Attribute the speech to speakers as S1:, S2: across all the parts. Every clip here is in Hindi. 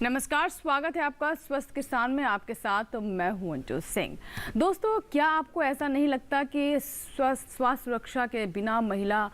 S1: नमस्कार, स्वागत है आपका स्वस्थ किसान में। आपके साथ मैं हूं अंजू सिंह। दोस्तों, क्या आपको ऐसा नहीं लगता कि स्वास्थ्य सुरक्षा के बिना महिला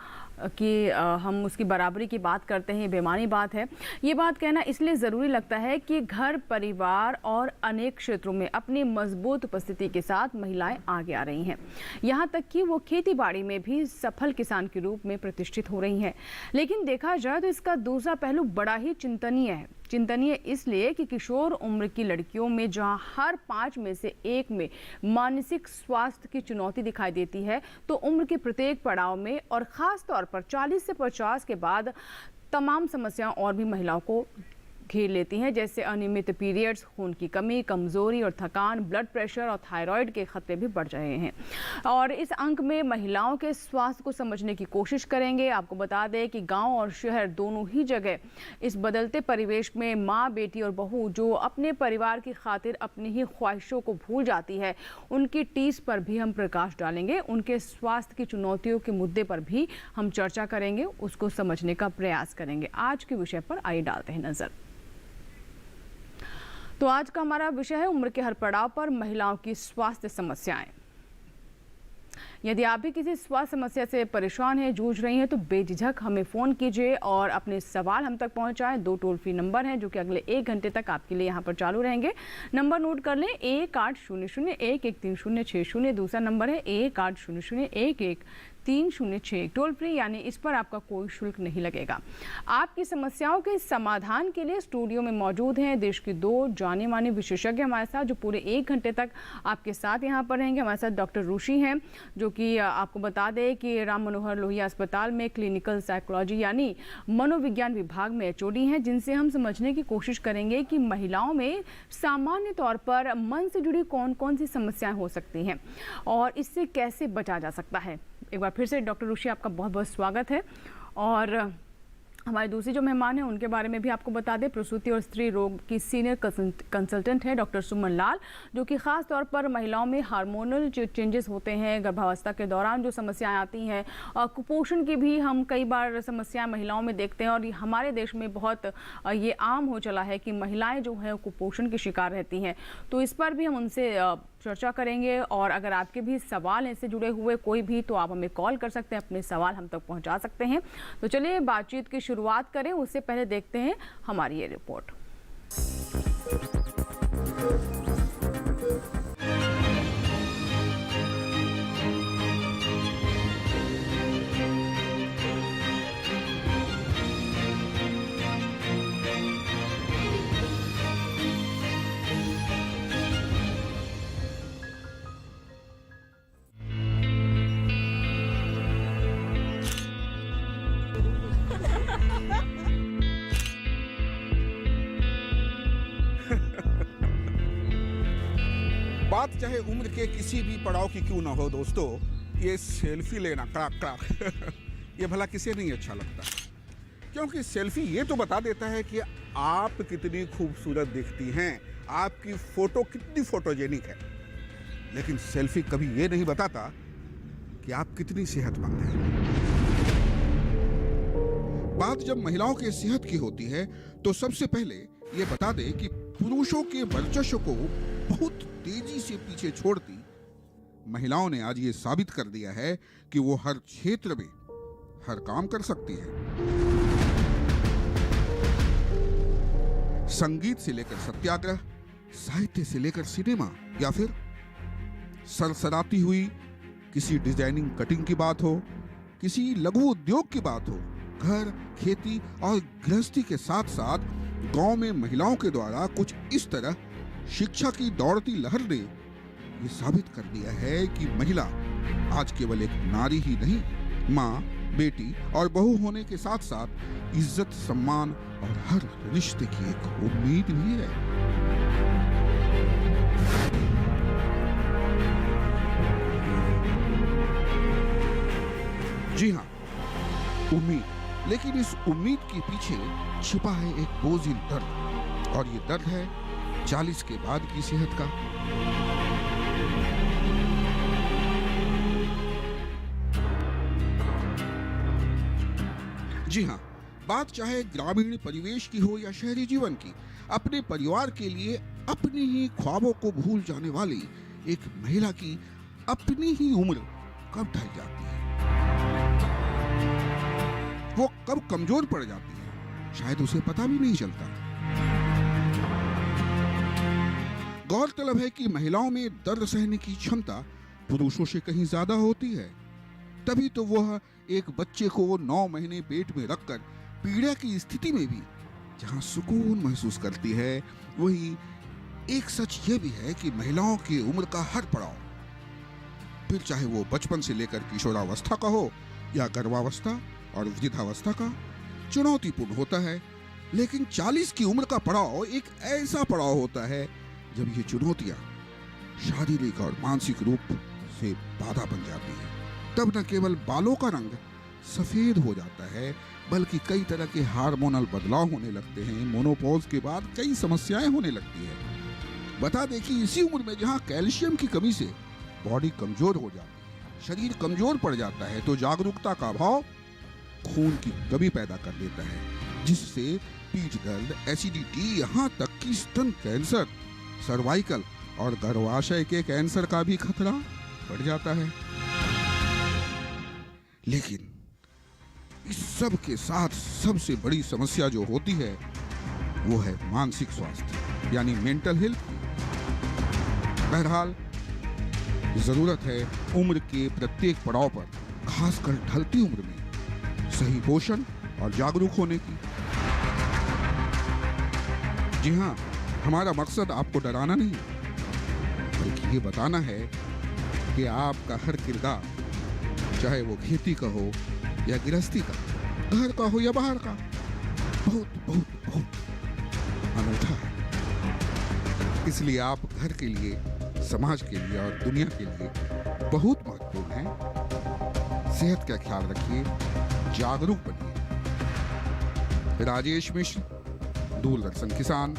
S1: की हम उसकी बराबरी की बात करते हैं, ये बेमानी बात है। ये बात कहना इसलिए ज़रूरी लगता है कि घर, परिवार और अनेक क्षेत्रों में अपनी मजबूत उपस्थिति के साथ महिलाएं आगे आ रही हैं। यहाँ तक कि वो खेती बाड़ी में भी सफल किसान के रूप में प्रतिष्ठित हो रही हैं। लेकिन देखा जाए तो इसका दूसरा पहलू बड़ा ही चिंतनीय है। चिंतनीय इसलिए कि किशोर उम्र की लड़कियों में जहां हर 5 में से 1 में मानसिक स्वास्थ्य की चुनौती दिखाई देती है, तो उम्र के प्रत्येक पड़ाव में और खास तौर पर 40 से 50 के बाद तमाम समस्याएं और भी महिलाओं को घेर लेती हैं, जैसे अनियमित पीरियड्स, खून की कमी, कमजोरी और थकान, ब्लड प्रेशर और थायराइड के खतरे भी बढ़ रहे हैं। और इस अंक में महिलाओं के स्वास्थ्य को समझने की कोशिश करेंगे। आपको बता दें कि गांव और शहर दोनों ही जगह इस बदलते परिवेश में माँ, बेटी और बहू जो अपने परिवार की खातिर अपनी ही ख्वाहिशों को भूल जाती है, उनकी टीस पर भी हम प्रकाश डालेंगे। उनके स्वास्थ्य की चुनौतियों के मुद्दे पर भी हम चर्चा करेंगे, उसको समझने का प्रयास करेंगे। आज के विषय पर आइए डालते हैं नजर। तो आज का हमारा विषय है उम्र के हर पड़ाव पर महिलाओं की स्वास्थ्य समस्याएं। यदि आप भी किसी स्वास्थ्य समस्या से परेशान हैं, जूझ रही हैं, तो बेझिझक हमें फ़ोन कीजिए और अपने सवाल हम तक पहुंचाएं। 2 टोल फ्री नंबर हैं जो कि अगले 1 घंटे तक आपके लिए यहां पर चालू रहेंगे। नंबर नोट कर लें, 1800113060। दूसरा नंबर है 1800111306। टोल फ्री, यानी इस पर आपका कोई शुल्क नहीं लगेगा। आपकी समस्याओं के समाधान के लिए स्टूडियो में मौजूद हैं देश के 2 जाने माने विशेषज्ञ हमारे साथ, जो पूरे 1 घंटे तक आपके साथ यहाँ पर रहेंगे। हमारे साथ डॉक्टर ऋषि हैं, जो कि आपको बता दें कि राम मनोहर लोहिया अस्पताल में क्लिनिकल साइकोलॉजी यानी मनोविज्ञान विभाग में एचओडी हैं, जिनसे हम समझने की कोशिश करेंगे कि महिलाओं में सामान्य तौर पर मन से जुड़ी कौन कौन सी समस्याएं हो सकती हैं और इससे कैसे बचा जा सकता है। एक बार फिर से डॉक्टर ऋषि, आपका बहुत बहुत स्वागत है। और हमारे दूसरी जो मेहमान हैं उनके बारे में भी आपको बता दें। प्रसूति और स्त्री रोग की सीनियर कंसल्टेंट है डॉक्टर सुमन लाल, जो कि खास तौर पर महिलाओं में हार्मोनल जो चेंजेस होते हैं गर्भावस्था के दौरान, जो समस्याएं आती हैं, और कुपोषण की भी हम कई बार समस्याएं महिलाओं में देखते हैं। और हमारे देश में बहुत ये आम हो चला है कि महिलाएं जो है कुपोषण की शिकार रहती हैं। तो इस पर भी हम उनसे चर्चा करेंगे। और अगर आपके भी सवाल इससे जुड़े हुए कोई भी, तो आप हमें कॉल कर सकते हैं, अपने सवाल हम तक पहुंचा सकते हैं। तो चलिए बातचीत की शुरुआत करें, उससे पहले देखते हैं हमारी ये रिपोर्ट।
S2: बात चाहे उम्र के किसी भी पड़ाव की क्यों ना हो दोस्तों, ये सेल्फी लेना क्राक ये भला किसे नहीं अच्छा लगता। क्योंकि सेल्फी ये तो बता देता है कि आप कितनी खूबसूरत दिखती हैं, आपकी फोटो कितनी फोटोजेनिक है। लेकिन सेल्फी कभी ये नहीं बताता कि आप कितनी सेहतमंद हैं। बात जब महिलाओं के सेहत की होती है तो सबसे पहले ये बता दें कि पुरुषों के वर्चस्व को बहुत तेजी से पीछे छोड़ती महिलाओं ने आज ये साबित कर दिया है कि वो हर क्षेत्र में हर काम कर सकती है। संगीत से लेकर सत्याग्रह, साहित्य से लेकर सिनेमा, या फिर सरसराती हुई किसी डिजाइनिंग कटिंग की बात हो, किसी लघु उद्योग की बात हो, घर, खेती और गृहस्थी के साथ साथ गांव में महिलाओं के द्वारा कुछ इस तरह शिक्षा की दौड़ती लहर ने यह साबित कर दिया है कि महिला आज केवल एक नारी ही नहीं, माँ, बेटी और बहू होने के साथ साथ इज्जत, सम्मान और हर रिश्ते की एक उम्मीद भी है। जी हाँ, उम्मीद। लेकिन इस उम्मीद के पीछे छिपा है एक बोझिल दर्द, और ये दर्द है 40 के बाद की सेहत का। जी हाँ, बात चाहे ग्रामीण परिवेश की हो या शहरी जीवन की, अपने परिवार के लिए अपने ही ख्वाबों को भूल जाने वाली एक महिला की अपनी ही उम्र कब ढल जाती है, वो कब कमजोर पड़ जाती है, शायद उसे पता भी नहीं चलता। गौरतलब है कि महिलाओं में दर्द सहने की क्षमता पुरुषों से कहीं ज्यादा होती है, तभी तो वह एक बच्चे को 9 महीने पेट में रखकर पीड़ा की स्थिति में भी जहां सुकून महसूस करती है, वही एक सच यह भी है कि महिलाओं की उम्र का हर पड़ाव, फिर चाहे वो बचपन से लेकर किशोरावस्था का हो या गर्भावस्था और वृद्धावस्था का, चुनौतीपूर्ण होता है। लेकिन 40 की उम्र का पड़ाव एक ऐसा पड़ाव होता है जब ये चुनौतियां शारीरिक और मानसिक रूप से बाधा बन जाती है। तब न केवल बालों का रंग सफेद हो जाता है, बल्कि कई तरह के हार्मोनल बदलाव होने लगते हैं। मोनोपॉज के बाद कई समस्याएं होने लगती है। बता दें कि इसी उम्र में जहां कैल्शियम की कमी से बॉडी कमजोर हो जाती है, शरीर कमजोर पड़ जाता है, तो जागरूकता का अभाव खून की कमी पैदा कर देता है, जिससे पीठ दर्द, एसिडिटी, यहाँ तक कि स्तन कैंसर, सर्वाइकल और गर्भाशय के कैंसर का भी खतरा बढ़ जाता है। लेकिन इस सब के साथ सबसे बड़ी समस्या जो होती है वो है मानसिक स्वास्थ्य, यानी मेंटल हेल्थ। बहरहाल जरूरत है उम्र के प्रत्येक पड़ाव पर, खासकर ढलती उम्र में, सही पोषण और जागरूक होने की। जी हाँ, हमारा मकसद आपको डराना नहीं, बल्कि ये बताना है कि आपका हर किरदार, चाहे वो खेती का हो या गृहस्थी का, घर का हो या बाहर का, बहुत बहुत बहुत अनूठा है। इसलिए आप घर के लिए, समाज के लिए और दुनिया के लिए बहुत महत्वपूर्ण हैं। सेहत का ख्याल रखिए, जागरूक बनिए। राजेश मिश्र, दूरदर्शन किसान।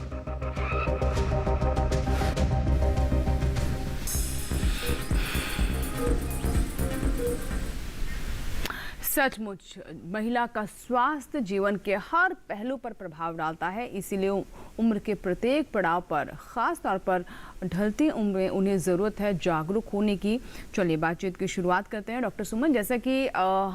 S1: सचमुच महिला का स्वास्थ्य जीवन के हर पहलू पर प्रभाव डालता है, इसीलिए उम्र के प्रत्येक पड़ाव पर, खास तौर पर ढलती उम्र में उन्हें ज़रूरत है जागरूक होने की। चलिए बातचीत की शुरुआत करते हैं। डॉक्टर सुमन, जैसा कि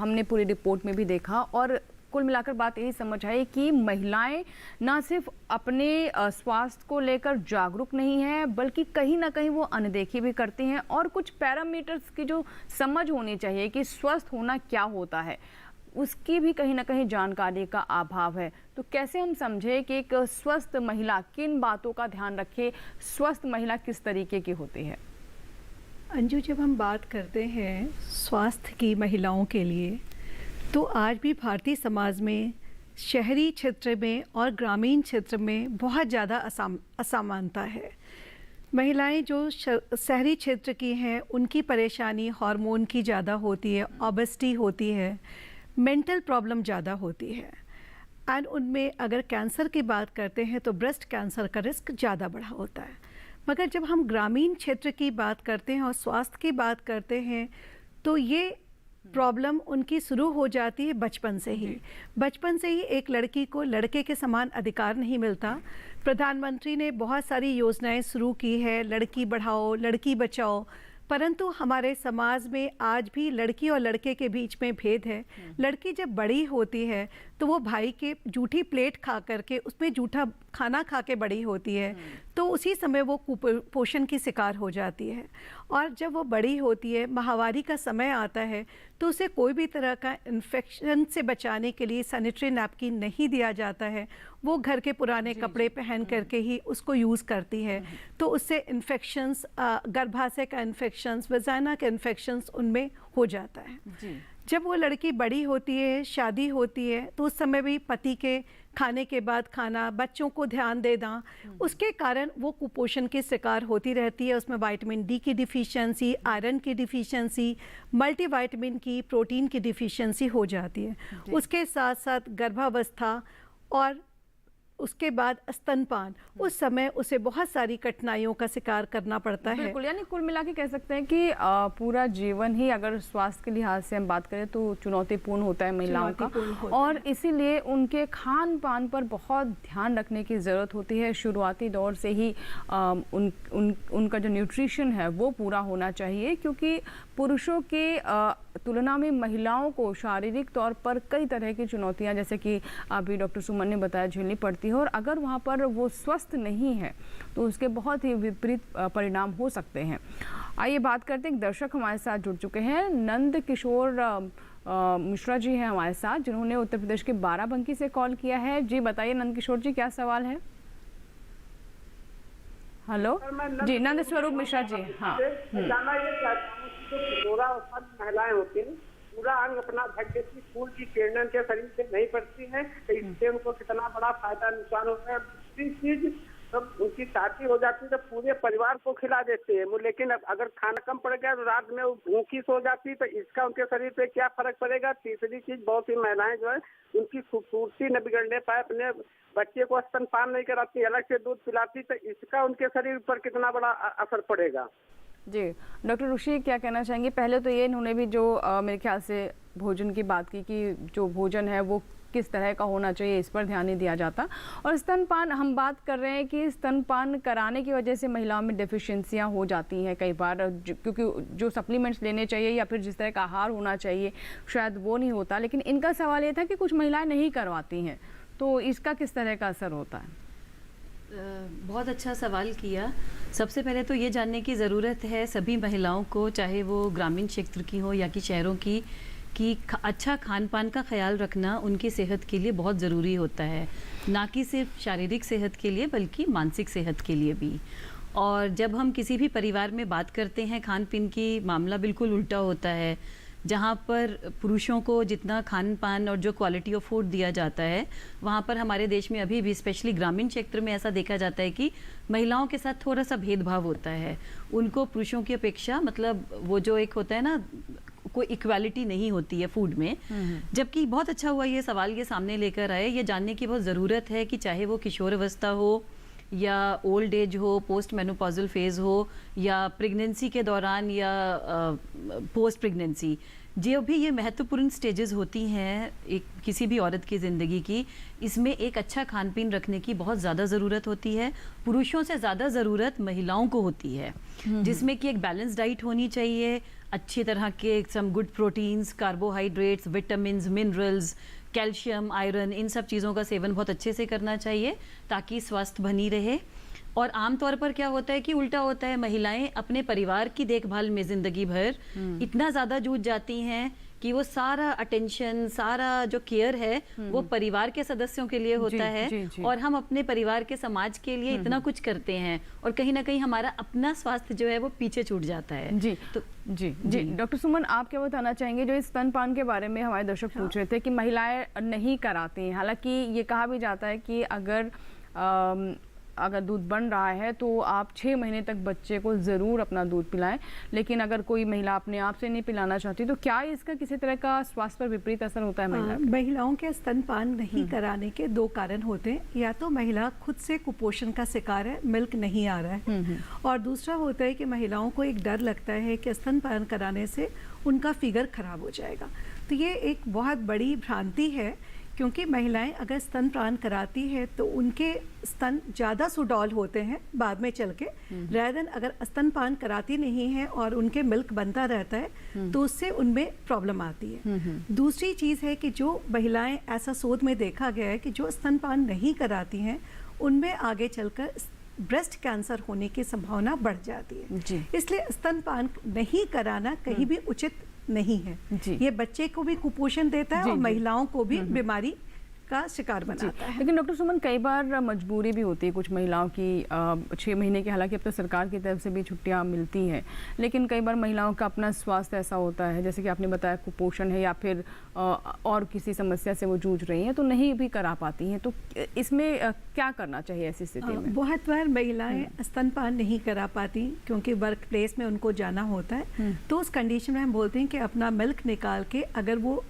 S1: हमने पूरी रिपोर्ट में भी देखा और कुल मिलाकर बात यही समझ आई कि महिलाएं ना सिर्फ अपने स्वास्थ्य को लेकर जागरूक नहीं है, बल्कि कहीं ना कहीं वो अनदेखी भी करती हैं और कुछ पैरामीटर्स की जो समझ होनी चाहिए कि स्वस्थ होना क्या होता है, उसकी भी कहीं ना कहीं जानकारी का अभाव है। तो कैसे हम समझे कि एक स्वस्थ महिला किन बातों का ध्यान रखे, स्वस्थ महिला किस तरीके की होती है?
S3: अंजू, जब हम बात करते हैं स्वास्थ्य की महिलाओं के लिए, तो आज भी भारतीय समाज में शहरी क्षेत्र में और ग्रामीण क्षेत्र में बहुत ज़्यादा असमानता है। महिलाएं जो शहरी क्षेत्र की हैं, उनकी परेशानी हार्मोन की ज़्यादा होती है, ओबेसिटी होती है, मेंटल प्रॉब्लम ज़्यादा होती है। एंड उनमें अगर कैंसर की बात करते हैं तो ब्रेस्ट कैंसर का रिस्क ज़्यादा बढ़ा होता है। मगर जब हम ग्रामीण क्षेत्र की बात करते हैं और स्वास्थ्य की बात करते हैं, तो ये प्रॉब्लम उनकी शुरू हो जाती है बचपन से ही। बचपन से ही एक लड़की को लड़के के समान अधिकार नहीं मिलता। प्रधानमंत्री ने बहुत सारी योजनाएं शुरू की है, लड़की बढ़ाओ, लड़की बचाओ, परंतु हमारे समाज में आज भी लड़की और लड़के के बीच में भेद है। लड़की जब बड़ी होती है तो वो भाई के जूठी प्लेट खा करके उसमें जूठा खाना खा के बड़ी होती है, तो उसी समय वो कुपोषण की शिकार हो जाती है। और जब वो बड़ी होती है, माहवारी का समय आता है, तो उसे कोई भी तरह का इन्फेक्शन से बचाने के लिए सैनिटरी नैपकिन नहीं दिया जाता है। वो घर के पुराने कपड़े पहन करके ही उसको यूज़ करती है, तो उससे इन्फेक्शंस, गर्भाशय का इन्फेक्शंस, वजाइना के इन्फेक्शंस उनमें हो जाता है। जब वो लड़की बड़ी होती है, शादी होती है, तो उस समय भी पति के खाने के बाद खाना, बच्चों को ध्यान देना, उसके कारण वो कुपोषण की शिकार होती रहती है। उसमें विटामिन डी की डिफिशियंसी, आयरन की डिफिशियंसी, मल्टीविटामिन की, प्रोटीन की डिफिशियंसी हो जाती है। उसके साथ साथ गर्भावस्था और उसके बाद स्तनपान, उस समय उसे बहुत सारी कठिनाइयों का शिकार करना पड़ता है।
S1: बिल्कुल, यानी कुल मिला के कह सकते हैं कि पूरा जीवन ही अगर स्वास्थ्य के लिहाज से हम बात करें तो चुनौतीपूर्ण होता है महिलाओं का, और इसीलिए उनके खान पान पर बहुत ध्यान रखने की ज़रूरत होती है। शुरुआती दौर से ही उनका जो न्यूट्रिशन है वो पूरा होना चाहिए, क्योंकि पुरुषों के तुलना में महिलाओं को शारीरिक तौर पर कई तरह की चुनौतियां, जैसे कि अभी डॉक्टर सुमन ने बताया, झेलनी पड़ती है, और अगर वहां पर वो स्वस्थ नहीं है तो उसके बहुत ही विपरीत परिणाम हो सकते हैं। आइए बात करते हैं, एक दर्शक हमारे साथ जुड़ चुके हैं, नंद किशोर मिश्रा जी हैं हमारे साथ, जिन्होंने उत्तर प्रदेश के बाराबंकी से कॉल किया है। जी बताइए नंद किशोर जी, क्या सवाल है? हेलो जी, नंद स्वरूप मिश्रा जी। हाँ,
S4: जानना ये चाहता हूँ कि जो किशोरावस्था की महिलाएं होती हैं, पूरा अंग अपना ढक देती, फूल की किरणें के शरीर से नहीं पड़ती है, तो इससे उनको कितना बड़ा फायदा नुकसान होता है। दूसरी चीज, जब उनकी शादी हो जाती है तो पूरे परिवार को खिला देते हैं, लेकिन अगर खाना कम पड़ गया तो रात में वो भूखी सो जाती, तो इसका उनके शरीर पे क्या फर्क पड़ेगा। तीसरी चीज, बहुत सी महिलाएं जो है उनकी खूबसूरती न बिगड़ने पाए, अपने बच्चे को स्तनपान नहीं कराती, अलग से दूध पिलाती, तो इसका उनके शरीर पर कितना बड़ा असर पड़ेगा।
S1: जी डॉक्टर ऋषि क्या कहना चाहेंगे? पहले तो ये इन्होंने भी जो मेरे ख्याल से भोजन की बात की कि जो भोजन है वो किस तरह का होना चाहिए, इस पर ध्यान नहीं दिया जाता। और स्तनपान, हम बात कर रहे हैं कि स्तनपान कराने की वजह से महिलाओं में डेफिशिएंसियां हो जाती हैं कई बार, क्योंकि जो सप्लीमेंट्स लेने चाहिए या फिर जिस तरह का आहार होना चाहिए शायद वो नहीं होता। लेकिन इनका सवाल ये था कि कुछ महिलाएं नहीं करवाती हैं, तो इसका किस तरह का असर होता है?
S5: बहुत अच्छा सवाल किया। सबसे पहले तो ये जानने की ज़रूरत है सभी महिलाओं को, चाहे वो ग्रामीण क्षेत्र की हो या कि शहरों की, कि अच्छा खान पान का ख्याल रखना उनकी सेहत के लिए बहुत ज़रूरी होता है, ना कि सिर्फ शारीरिक सेहत के लिए बल्कि मानसिक सेहत के लिए भी। और जब हम किसी भी परिवार में बात करते हैं खान पीन की, मामला बिल्कुल उल्टा होता है। जहाँ पर पुरुषों को जितना खान पान और जो क्वालिटी ऑफ फूड दिया जाता है, वहाँ पर हमारे देश में अभी भी स्पेशली ग्रामीण क्षेत्र में ऐसा देखा जाता है कि महिलाओं के साथ थोड़ा सा भेदभाव होता है। उनको पुरुषों की अपेक्षा, मतलब वो जो एक होता है ना, कोई इक्वालिटी नहीं होती है फूड में। जबकि बहुत अच्छा हुआ ये सवाल ये सामने लेकर आए। ये जानने की बहुत ज़रूरत है कि चाहे वो किशोर अवस्था हो या ओल्ड एज हो, पोस्ट मेनोपॉजल फेज़ हो, या प्रेगनेंसी के दौरान या पोस्ट प्रेगनेंसी, जो भी ये महत्वपूर्ण स्टेजेस होती हैं एक किसी भी औरत की ज़िंदगी की, इसमें एक अच्छा खान पीन रखने की बहुत ज़्यादा ज़रूरत होती है। पुरुषों से ज़्यादा ज़रूरत महिलाओं को होती है, जिसमें कि एक बैलेंस डाइट होनी चाहिए, अच्छी तरह के some good proteins, carbohydrates, vitamins, minerals, calcium, iron, इन सब चीज़ों का सेवन बहुत अच्छे से करना चाहिए ताकि स्वास्थ्य बनी रहे। और आमतौर पर क्या होता है कि उल्टा होता है, महिलाएं अपने परिवार की देखभाल में ज़िंदगी भर इतना ज़्यादा जूझ जाती हैं कि वो सारा अटेंशन, सारा जो केयर है वो परिवार के सदस्यों के लिए होता है। और हम अपने परिवार के, समाज के लिए इतना कुछ करते हैं और कहीं ना कहीं हमारा अपना स्वास्थ्य जो है वो पीछे छूट जाता है।
S1: जी तो जी डॉक्टर सुमन, आप क्या बताना चाहेंगे? जो इस स्तनपान के बारे में हमारे दर्शक पूछ रहे थे कि महिलाएं नहीं कराती हैं, हालांकि ये कहा भी जाता है कि अगर दूध बन रहा है तो आप 6 महीने तक बच्चे को ज़रूर अपना दूध पिलाएं, लेकिन अगर कोई महिला अपने आप से नहीं पिलाना चाहती तो क्या इसका किसी तरह का स्वास्थ्य पर विपरीत असर होता है?
S3: महिलाओं के स्तनपान नहीं कराने के 2 कारण होते हैं। या तो महिला खुद से कुपोषण का शिकार है, मिल्क नहीं आ रहा है, और दूसरा होता है कि महिलाओं को एक डर लगता है कि स्तनपान कराने से उनका फिगर खराब हो जाएगा। तो ये एक बहुत बड़ी भ्रांति है, क्योंकि महिलाएं अगर स्तनपान कराती है तो उनके स्तन ज़्यादा सुडौल होते हैं बाद में चल के, rather than अगर स्तनपान कराती नहीं है और उनके मिल्क बनता रहता है तो उससे उनमें प्रॉब्लम आती है। दूसरी चीज़ है कि जो महिलाएं, ऐसा शोध में देखा गया है कि जो स्तनपान नहीं कराती हैं उनमें आगे चलकर ब्रेस्ट कैंसर होने की संभावना बढ़ जाती है। इसलिए स्तनपान नहीं कराना कहीं भी उचित नहीं है। ये बच्चे को भी कुपोषण देता है और महिलाओं को भी बीमारी का शिकार बनाता है।
S1: लेकिन डॉक्टर सुमन, कई बार मजबूरी भी होती है कुछ महिलाओं की, 6 महीने की, हालांकि अब तो सरकार की तरफ से भी छुट्टियां मिलती हैं, लेकिन कई बार महिलाओं का अपना स्वास्थ्य ऐसा होता है, जैसे कि आपने बताया कुपोषण है या फिर और किसी समस्या से वो जूझ रही हैं तो नहीं भी करा पाती हैं, तो इसमें क्या करना चाहिए ऐसी स्थिति में?
S3: बहुत बार महिलाएं स्तनपान नहीं करा पाती क्योंकि वर्क प्लेस में उनको जाना होता है, तो उस कंडीशन में हम बोलते हैं कि अपना मिल्क निकाल के अगर वो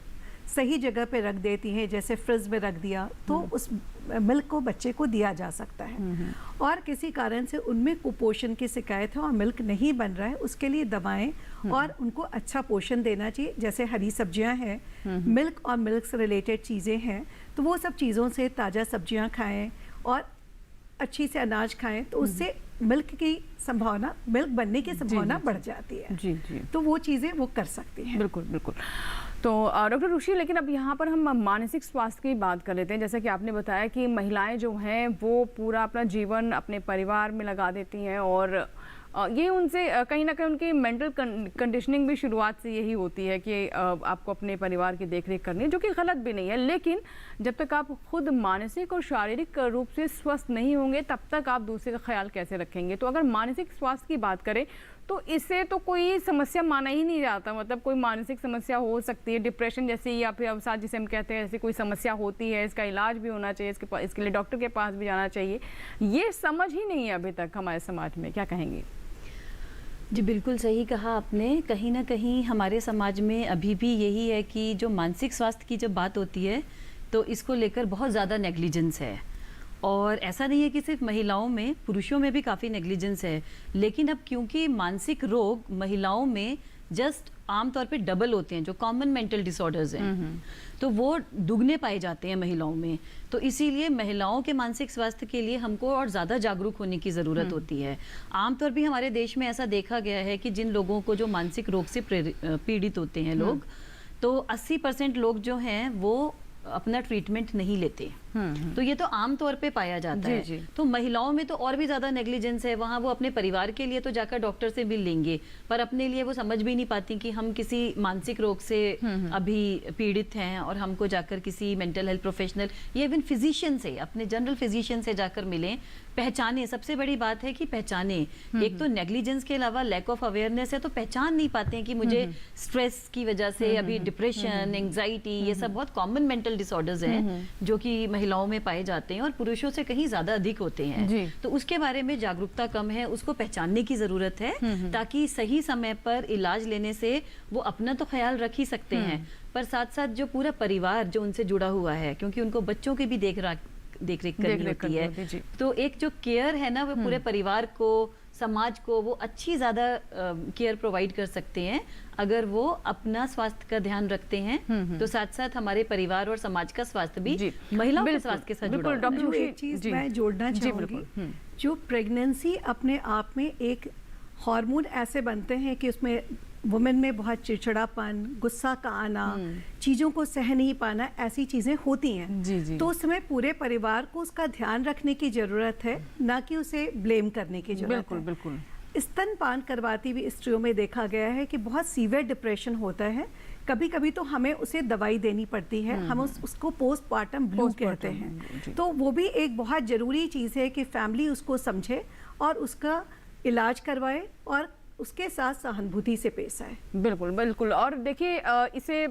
S3: सही जगह पे रख देती हैं, जैसे फ्रिज में रख दिया, तो उस मिल्क को बच्चे को दिया जा सकता है। और किसी कारण से उनमें कुपोषण की शिकायत है और मिल्क नहीं बन रहा है, उसके लिए दवाएं और उनको अच्छा पोषण देना चाहिए, जैसे हरी सब्जियां हैं, मिल्क और मिल्क से रिलेटेड चीज़ें हैं, तो वो सब चीज़ों से ताज़ा सब्जियां खाएं और अच्छी से अनाज खाएं, तो उससे मिल्क की संभावना, मिल्क बनने की संभावना बढ़ जाती है।
S1: जी जी,
S3: तो वो चीज़ें वो कर सकती हैं।
S1: बिल्कुल बिल्कुल। तो डॉक्टर रुचि, लेकिन अब यहाँ पर हम मानसिक स्वास्थ्य की बात कर लेते हैं। जैसा कि आपने बताया कि महिलाएं जो हैं वो पूरा अपना जीवन अपने परिवार में लगा देती हैं और ये उनसे कहीं ना कहीं उनकी मेंटल कंडीशनिंग भी शुरुआत से यही होती है कि आपको अपने परिवार की देखरेख करनी है, जो कि गलत भी नहीं है। लेकिन जब तक आप खुद मानसिक और शारीरिक रूप से स्वस्थ नहीं होंगे तब तक आप दूसरे का ख्याल कैसे रखेंगे। तो अगर मानसिक स्वास्थ्य की बात करें तो इससे तो कोई समस्या माना ही नहीं जाता, मतलब कोई मानसिक समस्या हो सकती है, डिप्रेशन जैसी या फिर अवसाद जिसे हम कहते हैं, ऐसी कोई समस्या होती है, इसका इलाज भी होना चाहिए, इसके लिए डॉक्टर के पास भी जाना चाहिए। ये समझ ही नहीं है अभी तक हमारे समाज में, क्या कहेंगे?
S5: जी बिल्कुल सही कहा आपने। कहीं ना कहीं हमारे समाज में अभी भी यही है कि जो मानसिक स्वास्थ्य की जब बात होती है तो इसको लेकर बहुत ज़्यादा नेग्लिजेंस है। और ऐसा नहीं है कि सिर्फ महिलाओं में, पुरुषों में भी काफ़ी नेग्लिजेंस है। लेकिन अब क्योंकि मानसिक रोग महिलाओं में जस्ट आमतौर पे डबल होते हैं, जो कॉमन मेंटल डिसऑर्डर्स हैं, तो वो दुगने पाए जाते हैं महिलाओं में। तो इसीलिए महिलाओं के मानसिक स्वास्थ्य के लिए हमको और ज़्यादा जागरूक होने की ज़रूरत होती है। आमतौर पे हमारे देश में ऐसा देखा गया है कि जिन लोगों को जो मानसिक रोग से पीड़ित होते हैं लोग, तो 80% लोग जो हैं वो अपना ट्रीटमेंट नहीं लेते। तो ये तो आम तौर पे पाया जाता है। तो महिलाओं में तो और भी ज्यादा नेग्लिजेंस है। वहाँ वो अपने परिवार के लिए तो जाकर डॉक्टर से मिल लेंगे, पर अपने लिए वो समझ भी नहीं पाती कि हम किसी मानसिक रोग से अभी पीड़ित हैं और हमको जाकर किसी मेंटल हेल्थ प्रोफेशनल या इवन फिजिशियन से, अपने जनरल फिजिशियन से जाकर मिलें, पहचाने। सबसे बड़ी बात है कि पहचाने। एक तो नेग्लिजेंस के अलावा लैक ऑफ अवेयरनेस है, तो पहचान नहीं पाते हैं कि मुझे स्ट्रेस की वजह से अभी डिप्रेशन, एंग्जाइटी, ये सब बहुत कॉमन मेंटल डिसऑर्डर्स हैं जो कि महिलाओं में पाए जाते हैं और पुरुषों से कहीं ज्यादा अधिक होते हैं। तो उसके बारे में जागरूकता कम है, उसको पहचानने की जरूरत है, ताकि सही समय पर इलाज लेने से वो अपना तो ख्याल रख ही सकते हैं, पर साथ साथ जो पूरा परिवार जो उनसे जुड़ा हुआ है, क्योंकि उनको बच्चों की भी देख रेख करनी होती है, तो एक जो केयर है ना, वो पूरे परिवार को, समाज को वो अच्छी ज़्यादा केयर प्रोवाइड कर सकते हैं अगर वो अपना स्वास्थ्य का ध्यान रखते हैं। तो साथ साथ हमारे परिवार और समाज का स्वास्थ्य भी महिलाओं के स्वास्थ्य के साथ जुड़ा हुआ है।
S3: एक चीज मैं जोड़ना चाहूंगी, जो प्रेगनेंसी अपने आप में एक हार्मोन ऐसे बनते हैं कि उसमें वुमेन में बहुत चिड़चिड़ापन, गुस्सा का आना, चीज़ों को सह नहीं पाना, ऐसी चीज़ें होती हैं। तो उस समय पूरे परिवार को उसका ध्यान रखने की ज़रूरत है, ना कि उसे ब्लेम करने की ज़रूरत है।
S1: बिल्कुल।
S3: स्तनपान करवाती हुई स्त्रियों में देखा गया है कि बहुत सीवियर डिप्रेशन होता है। कभी कभी तो हमें उसे दवाई देनी पड़ती है, हम उसको पोस्टमार्टम ब्लू कहते हैं। तो वो भी एक बहुत ज़रूरी चीज़ है कि फैमिली उसको समझे और उसका इलाज करवाए और उसके साथ सहानुभूति से पेश आए।
S1: बिल्कुल बिल्कुल। और देखिए इसे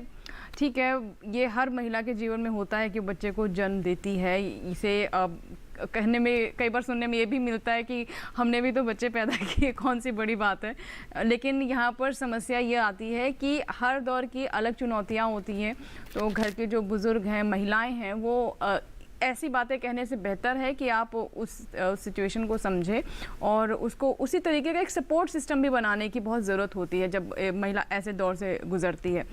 S1: ठीक है, ये हर महिला के जीवन में होता है कि बच्चे को जन्म देती है। इसे कहने में, कई बार सुनने में ये भी मिलता है कि हमने भी तो बच्चे पैदा किए, कौन सी बड़ी बात है। लेकिन यहाँ पर समस्या ये आती है कि हर दौर की अलग चुनौतियाँ होती हैं। तो घर के जो बुज़ुर्ग हैं, महिलाएं हैं, वो ऐसी बातें कहने से बेहतर है कि आप उस सिचुएशन को समझें और उसको उसी तरीके का एक सपोर्ट सिस्टम भी बनाने की बहुत ज़रूरत होती है जब महिला ऐसे दौर से गुजरती है।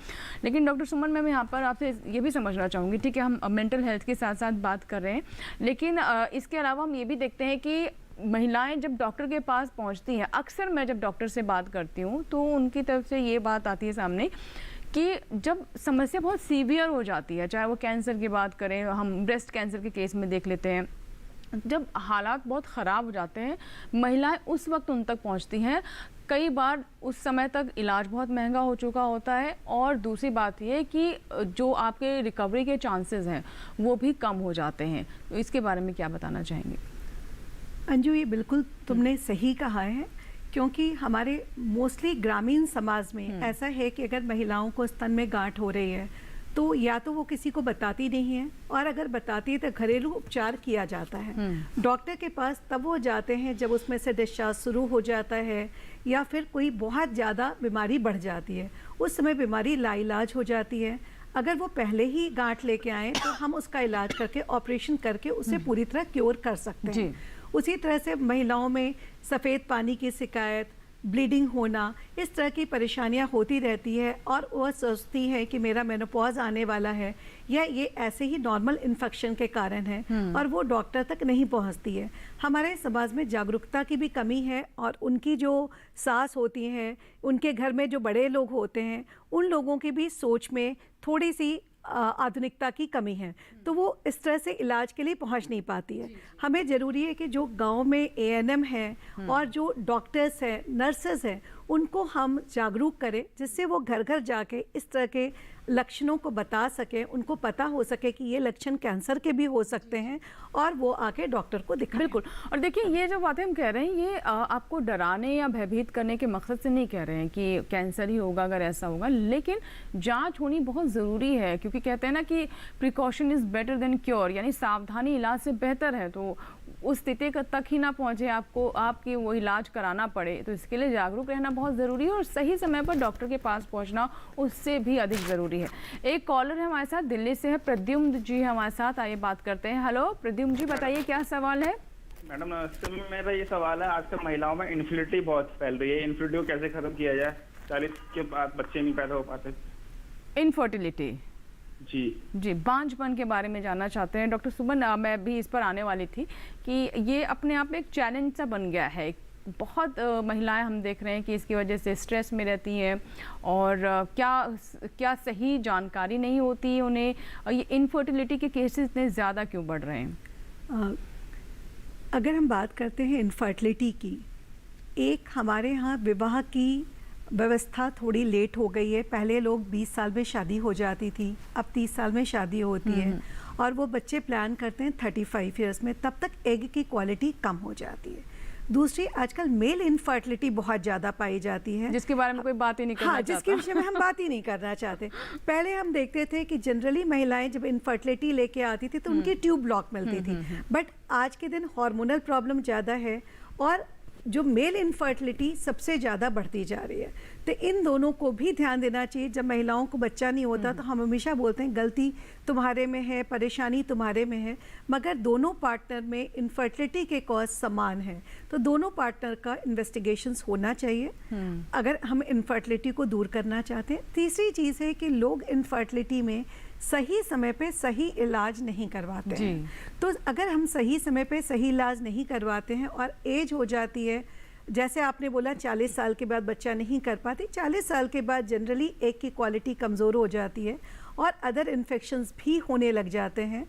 S1: लेकिन डॉक्टर सुमन मैम, यहाँ पर आपसे ये भी समझना चाहूँगी, ठीक है, हम मेंटल हेल्थ के साथ साथ बात कर रहे हैं, लेकिन इसके अलावा हम ये भी देखते हैं कि महिलाएं जब डॉक्टर के पास पहुंचती हैं, अक्सर मैं जब डॉक्टर से बात करती हूं तो उनकी तरफ से ये बात आती है सामने कि जब समस्या बहुत सीवियर हो जाती है, चाहे वो कैंसर की बात करें, हम ब्रेस्ट कैंसर के केस में देख लेते हैं, जब हालात बहुत ख़राब हो जाते हैं, महिलाएं उस वक्त उन तक पहुंचती हैं। कई बार उस समय तक इलाज बहुत महंगा हो चुका होता है और दूसरी बात ये कि जो आपके रिकवरी के चांसेस हैं वो भी कम हो जाते हैं। तो इसके बारे में क्या बताना चाहेंगे?
S3: अंजू, ये बिल्कुल तुमने सही कहा है, क्योंकि हमारे मोस्टली ग्रामीण समाज में ऐसा है कि अगर महिलाओं को स्तन में गांठ हो रही है तो या तो वो किसी को बताती नहीं है, और अगर बताती है तो घरेलू उपचार किया जाता है। डॉक्टर के पास तब वो जाते हैं जब उसमें से डिस्चार्ज शुरू हो जाता है या फिर कोई बहुत ज़्यादा बीमारी बढ़ जाती है। उस समय बीमारी लाइलाज हो जाती है। अगर वो पहले ही गांठ लेके आए तो हम उसका इलाज करके ऑपरेशन करके उसे पूरी तरह क्योर कर सकते हैं। उसी तरह से महिलाओं में सफ़ेद पानी की शिकायत, ब्लीडिंग होना, इस तरह की परेशानियां होती रहती है और वह सोचती है कि मेरा मेनोपॉज आने वाला है या ये ऐसे ही नॉर्मल इन्फेक्शन के कारण है और वो डॉक्टर तक नहीं पहुंचती है। हमारे समाज में जागरूकता की भी कमी है और उनकी जो सास होती हैं, उनके घर में जो बड़े लोग होते हैं, उन लोगों की भी सोच में थोड़ी सी आधुनिकता की कमी है, तो वो इस तरह से इलाज के लिए पहुंच नहीं पाती है। हमें ज़रूरी है कि जो गांव में ANM हैं और जो डॉक्टर्स हैं, नर्सेज हैं, उनको हम जागरूक करें जिससे वो घर घर जाके इस तरह के लक्षणों को बता सकें, उनको पता हो सके कि ये लक्षण कैंसर के भी हो सकते हैं और वो आके डॉक्टर को दिखाएं।
S1: बिल्कुल। और देखिए, ये जो बातें हम कह रहे हैं ये आपको डराने या भयभीत करने के मकसद से नहीं कह रहे हैं कि कैंसर ही होगा अगर ऐसा होगा, लेकिन जांच होनी बहुत ज़रूरी है, क्योंकि कहते हैं ना कि precaution is better than cure, यानी सावधानी इलाज से बेहतर है। तो उस स्थिति तक ही ना पहुंचे आपको, आपकी वो इलाज कराना पड़े, तो इसके लिए जागरूक रहना बहुत ज़रूरी है और सही समय पर डॉक्टर के पास पहुंचना उससे भी अधिक ज़रूरी है। एक कॉलर है हमारे साथ, दिल्ली से है, प्रद्युम्न जी हमारे साथ, आइए बात करते हैं। हेलो प्रद्युम्न जी, बताइए क्या सवाल है।
S6: मैडम नमस्ते, मेरा ये सवाल है, आजकल महिलाओं में इन्फर्टिलिटी बहुत फैल रही है, इन्फर्टिलिटी को कैसे खत्म किया जाए? 40 के बाद बच्चे नहीं पैदा हो पाते।
S1: इनफर्टिलिटी
S6: जी,
S1: बांझपन के बारे में जानना चाहते हैं डॉक्टर सुमन। मैं भी इस पर आने वाली थी कि ये अपने आप में एक चैलेंज सा बन गया है। बहुत महिलाएं हम देख रहे हैं कि इसकी वजह से स्ट्रेस में रहती हैं और क्या सही जानकारी नहीं होती उन्हें। ये इनफर्टिलिटी के केसेस इतने ज़्यादा क्यों बढ़ रहे हैं?
S3: अगर हम बात करते हैं इनफर्टिलिटी की, एक हमारे यहाँ विवाह की व्यवस्था थोड़ी लेट हो गई है। पहले लोग 20 साल में शादी हो जाती थी, अब 30 साल में शादी होती है और वो बच्चे प्लान करते हैं 35 ईयर्स में, तब तक एग की क्वालिटी कम हो जाती है। दूसरी, आजकल मेल इनफर्टिलिटी बहुत ज़्यादा पाई जाती है,
S1: जिसके बारे में कोई बात ही नहीं करना चाहता।
S3: जिसके विषय में हम बात ही नहीं करना चाहते। पहले हम देखते थे कि जनरली महिलाएं जब इनफर्टिलिटी लेके आती थी तो उनकी ट्यूब ब्लॉक मिलती थी, बट आज के दिन हार्मोनल प्रॉब्लम ज़्यादा है और जो मेल इनफर्टिलिटी सबसे ज़्यादा बढ़ती जा रही है। तो इन दोनों को भी ध्यान देना चाहिए। जब महिलाओं को बच्चा नहीं होता तो हम हमेशा बोलते हैं गलती तुम्हारे में है, परेशानी तुम्हारे में है, मगर दोनों पार्टनर में इनफर्टिलिटी के कॉज समान है, तो दोनों पार्टनर का इन्वेस्टिगेशंस होना चाहिए अगर हम इनफर्टिलिटी को दूर करना चाहते हैं। तीसरी चीज़ है कि लोग इनफर्टिलिटी में सही समय पे सही इलाज नहीं करवाते हैं। तो अगर हम सही समय पे सही इलाज नहीं करवाते हैं और एज हो जाती है, जैसे आपने बोला 40 साल के बाद बच्चा नहीं कर पाते, 40 साल के बाद जनरली एग की क्वालिटी कमज़ोर हो जाती है और अदर इन्फेक्शंस भी होने लग जाते हैं।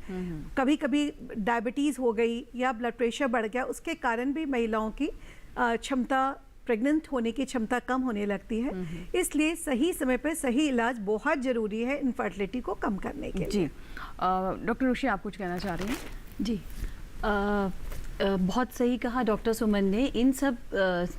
S3: कभी कभी डायबिटीज़ हो गई या ब्लड प्रेशर बढ़ गया, उसके कारण भी महिलाओं की क्षमता, प्रेग्नेंट होने की क्षमता कम होने लगती है। इसलिए सही समय पर सही इलाज बहुत ज़रूरी है इनफर्टिलिटी को कम करने के लिए।
S1: डॉक्टर ऋषि, आप कुछ कहना चाह रही हैं?
S5: जी, बहुत सही कहा डॉक्टर सुमन ने। इन सब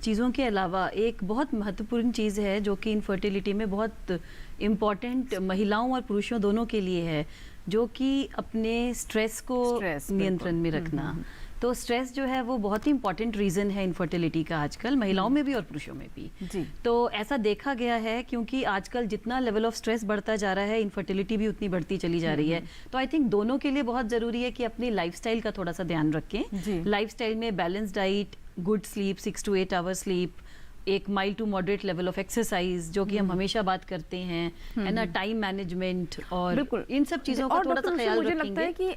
S5: चीज़ों के अलावा एक बहुत महत्वपूर्ण चीज़ है जो कि इनफर्टिलिटी में बहुत इम्पॉर्टेंट महिलाओं और पुरुषों दोनों के लिए है, जो कि अपने स्ट्रेस को नियंत्रण में रखना। तो स्ट्रेस जो है वो बहुत ही इंपॉर्टेंट रीज़न है इनफर्टिलिटी का आजकल, महिलाओं में भी और पुरुषों में भी। तो ऐसा देखा गया है, क्योंकि आजकल जितना लेवल ऑफ स्ट्रेस बढ़ता जा रहा है, इनफर्टिलिटी भी उतनी बढ़ती चली जा रही है। तो आई थिंक दोनों के लिए बहुत ज़रूरी है कि अपनी लाइफस्टाइल का थोड़ा सा ध्यान रखें। लाइफस्टाइल में balance diet, good sleep, 6 to 8 hours sleep, एक mild to moderate level of exercise जो कि हम हमेशा बात करते हैं, है ना, टाइम मैनेजमेंट और
S1: बिल्कुल
S5: इन सब चीज़ों का थोड़ा सा ख्याल
S1: मुझे
S5: रखेंगे।
S1: लगता है कि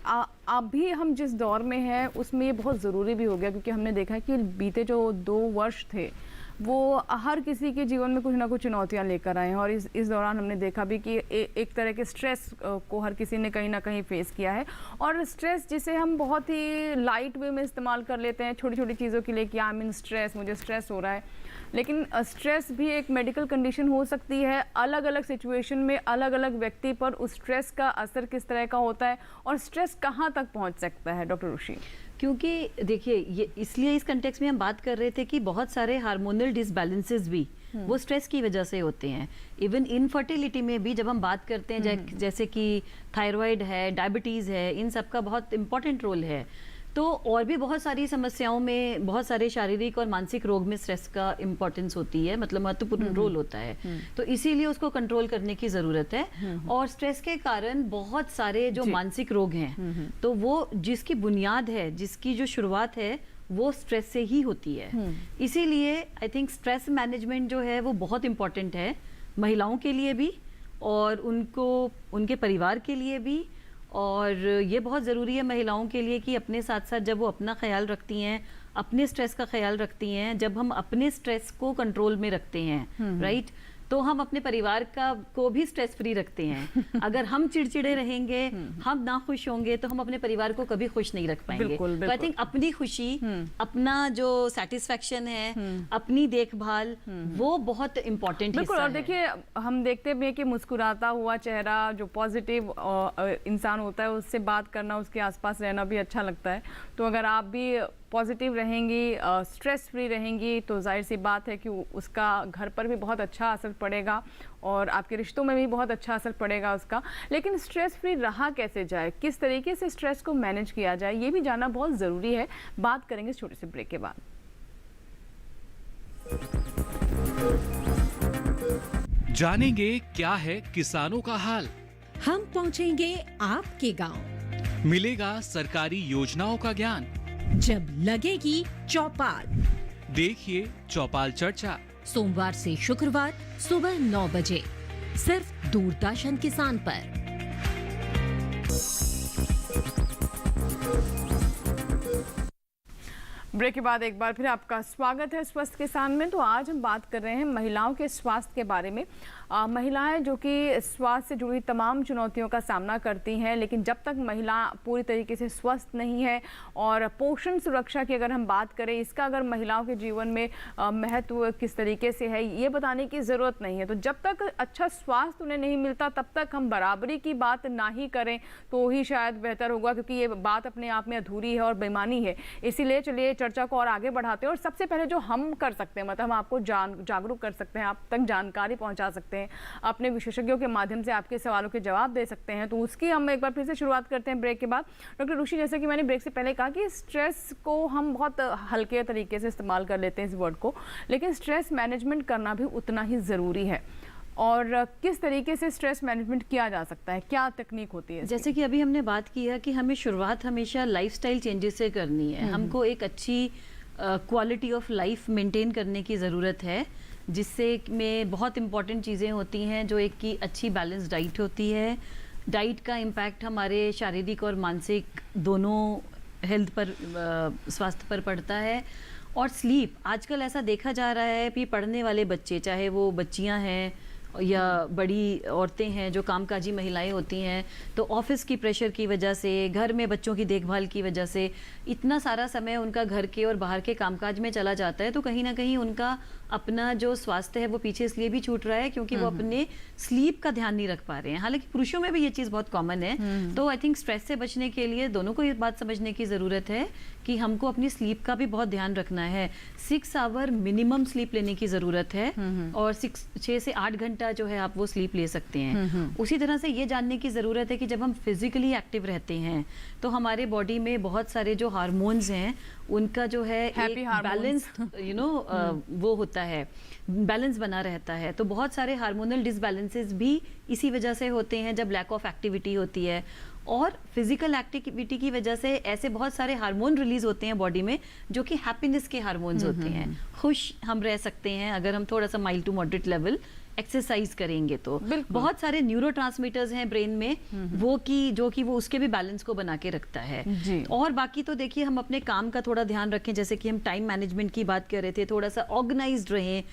S1: अब भी हम जिस दौर में हैं उसमें ये बहुत ज़रूरी भी हो गया, क्योंकि हमने देखा है कि बीते जो 2 वर्ष थे वो हर किसी के जीवन में कुछ ना कुछ चुनौतियां लेकर आए हैं और इस दौरान हमने देखा भी कि एक तरह के स्ट्रेस को हर किसी ने कहीं ना कहीं फेस किया है। और स्ट्रेस जिसे हम बहुत ही लाइट वे में इस्तेमाल कर लेते हैं छोटी छोटी चीज़ों के लिए कि आई मीन स्ट्रेस, मुझे स्ट्रेस हो रहा है, लेकिन स्ट्रेस भी एक मेडिकल कंडीशन हो सकती है। अलग अलग सिचुएशन में अलग अलग व्यक्ति पर उस स्ट्रेस का असर किस तरह का होता है और स्ट्रेस कहाँ तक पहुँच सकता है, डॉक्टर ऋषि?
S5: क्योंकि देखिए, ये इसलिए इस कंटेक्स्ट में हम बात कर रहे थे कि बहुत सारे हार्मोनल डिसबैलेंसेस भी वो स्ट्रेस की वजह से होते हैं। इवन इनफर्टिलिटी में भी जब हम बात करते हैं जैसे कि थायराइड है, डायबिटीज़ है, इन सब का बहुत इंपॉर्टेंट रोल है। तो और भी बहुत सारी समस्याओं में, बहुत सारे शारीरिक और मानसिक रोग में स्ट्रेस का इम्पोर्टेंस होती है, मतलब महत्वपूर्ण रोल होता है। तो इसीलिए उसको कंट्रोल करने की जरूरत है। और स्ट्रेस के कारण बहुत सारे जो मानसिक रोग हैं, तो वो जिसकी बुनियाद है, जिसकी जो शुरुआत है, वो स्ट्रेस से ही होती है। इसीलिए आई थिंक स्ट्रेस मैनेजमेंट जो है वो बहुत इम्पोर्टेंट है, महिलाओं के लिए भी और उनको, उनके परिवार के लिए भी। और ये बहुत ज़रूरी है महिलाओं के लिए कि अपने साथ साथ जब वो अपना ख्याल रखती हैं, अपने स्ट्रेस का ख्याल रखती हैं, जब हम अपने स्ट्रेस को कंट्रोल में रखते हैं, राइट, तो हम अपने परिवार का को भी स्ट्रेस फ्री रखते हैं। अगर हम चिड़चिड़े रहेंगे, हम ना खुश होंगे, तो हम अपने परिवार को कभी खुश नहीं रख पाएंगे। तो आई थिंक अपनी खुशी, अपना जो सेटिस्फेक्शन है, अपनी देखभाल, वो बहुत इम्पोर्टेंट
S1: बिल्कुल।
S5: हिस्सा
S1: और
S5: है।
S1: देखिए, हम देखते भी हैं कि मुस्कुराता हुआ चेहरा, जो पॉजिटिव इंसान होता है, उससे बात करना, उसके आसपास रहना भी अच्छा लगता है। तो अगर आप भी पॉजिटिव रहेंगी, स्ट्रेस फ्री रहेंगी, तो जाहिर सी बात है कि उसका घर पर भी बहुत अच्छा असर पड़ेगा और आपके रिश्तों में भी बहुत अच्छा असर पड़ेगा उसका। लेकिन स्ट्रेस फ्री रहा कैसे जाए, किस तरीके से स्ट्रेस को मैनेज किया जाए, ये भी जानना बहुत ज़रूरी है। बात करेंगे छोटे से ब्रेक के बाद।
S7: जानेंगे क्या है किसानों का हाल,
S8: हम पहुंचेंगे आपके गांव,
S7: मिलेगा सरकारी योजनाओं का ज्ञान।
S8: जब लगेगी चौपाल,
S7: देखिए चौपाल चर्चा,
S8: सोमवार से शुक्रवार सुबह 9 बजे, सिर्फ दूरदर्शन किसान पर।
S1: ब्रेक के बाद एक बार फिर आपका स्वागत है स्वस्थ किसान में। तो आज हम बात कर रहे हैं महिलाओं के स्वास्थ्य के बारे में। महिलाएं जो कि स्वास्थ्य से जुड़ी तमाम चुनौतियों का सामना करती हैं, लेकिन जब तक महिला पूरी तरीके से स्वस्थ नहीं है, और पोषण सुरक्षा की अगर हम बात करें, इसका अगर महिलाओं के जीवन में महत्व किस तरीके से है, ये बताने की ज़रूरत नहीं है। तो जब तक अच्छा स्वास्थ्य उन्हें नहीं मिलता, तब तक हम बराबरी की बात ना ही करें तो ही शायद बेहतर होगा, क्योंकि ये बात अपने आप में अधूरी है और बेईमानी है। इसीलिए चलिए चर्चा को और आगे बढ़ाते हैं। और सबसे पहले जो हम कर सकते हैं, मतलब हम आपको जागरूक कर सकते हैं, आप तक जानकारी पहुंचा सकते हैं, अपने विशेषज्ञों के माध्यम से आपके सवालों के जवाब दे सकते हैं। तो उसकी हम एक बार फिर से शुरुआत करते हैं ब्रेक के बाद। डॉक्टर रुचि, जैसे कि मैंने ब्रेक से पहले कहा कि स्ट्रेस को हम बहुत हल्के तरीके से इस्तेमाल कर लेते हैं इस वर्ड को, लेकिन स्ट्रेस मैनेजमेंट करना भी उतना ही ज़रूरी है। और किस तरीके से स्ट्रेस मैनेजमेंट किया जा सकता है, क्या तकनीक होती है?
S5: जैसे कि अभी हमने बात की है कि हमें शुरुआत हमेशा लाइफस्टाइल चेंजेस से करनी है। हमको एक अच्छी क्वालिटी ऑफ लाइफ मेंटेन करने की ज़रूरत है, जिससे में बहुत इंपॉर्टेंट चीज़ें होती हैं। जो एक की अच्छी बैलेंस डाइट होती है। डाइट का इम्पैक्ट हमारे शारीरिक और मानसिक दोनों हेल्थ पर, स्वास्थ्य पर पड़ता है। और स्लीप, आजकल ऐसा देखा जा रहा है कि पढ़ने वाले बच्चे, चाहे वो बच्चियां हैं या बड़ी औरतें हैं जो कामकाजी महिलाएं होती हैं, तो ऑफिस की प्रेशर की वजह से, घर में बच्चों की देखभाल की वजह से इतना सारा समय उनका घर के और बाहर के कामकाज में चला जाता है, तो कहीं ना कहीं उनका अपना जो स्वास्थ्य है वो पीछे इसलिए भी छूट रहा है क्योंकि वो अपने स्लीप का ध्यान नहीं रख पा रहे हैं। हालांकि पुरुषों में भी ये चीज़ बहुत कॉमन है। तो आई थिंक स्ट्रेस से बचने के लिए दोनों को ये बात समझने की ज़रूरत है कि हमको अपनी स्लीप का भी बहुत ध्यान रखना है। 6 आवर मिनिमम स्लीप लेने की ज़रूरत है, और 6 से 8 घंटा जो है आप वो स्लीप ले सकते हैं। उसी तरह से ये जानने की ज़रूरत है कि जब हम फिजिकली एक्टिव रहते हैं तो हमारे बॉडी में बहुत सारे जो हार्मोन्स हैं उनका जो है एक बैलेंस वो होता है, बैलेंस बना रहता है। तो बहुत सारे हार्मोनल डिसबैलेंसेस भी इसी वजह से होते हैं जब लैक ऑफ एक्टिविटी होती है। और फिजिकल एक्टिविटी की वजह से ऐसे बहुत सारे हार्मोन रिलीज होते हैं बॉडी में जो कि हैप्पीनेस के हार्मोन्स होते हैं। खुश हम रह सकते हैं अगर हम थोड़ा सा mild to moderate level exercise करेंगे तो। बहुत सारे न्यूरोट्रांसमीटर्स हैं ब्रेन में वो जो कि वो उसके भी बैलेंस को बना के रखता है। और बाकी तो देखिए हम अपने काम का थोड़ा ध्यान रखें, जैसे कि हम टाइम मैनेजमेंट की बात कर रहे थे, थोड़ा सा ऑर्गेनाइज्ड रहें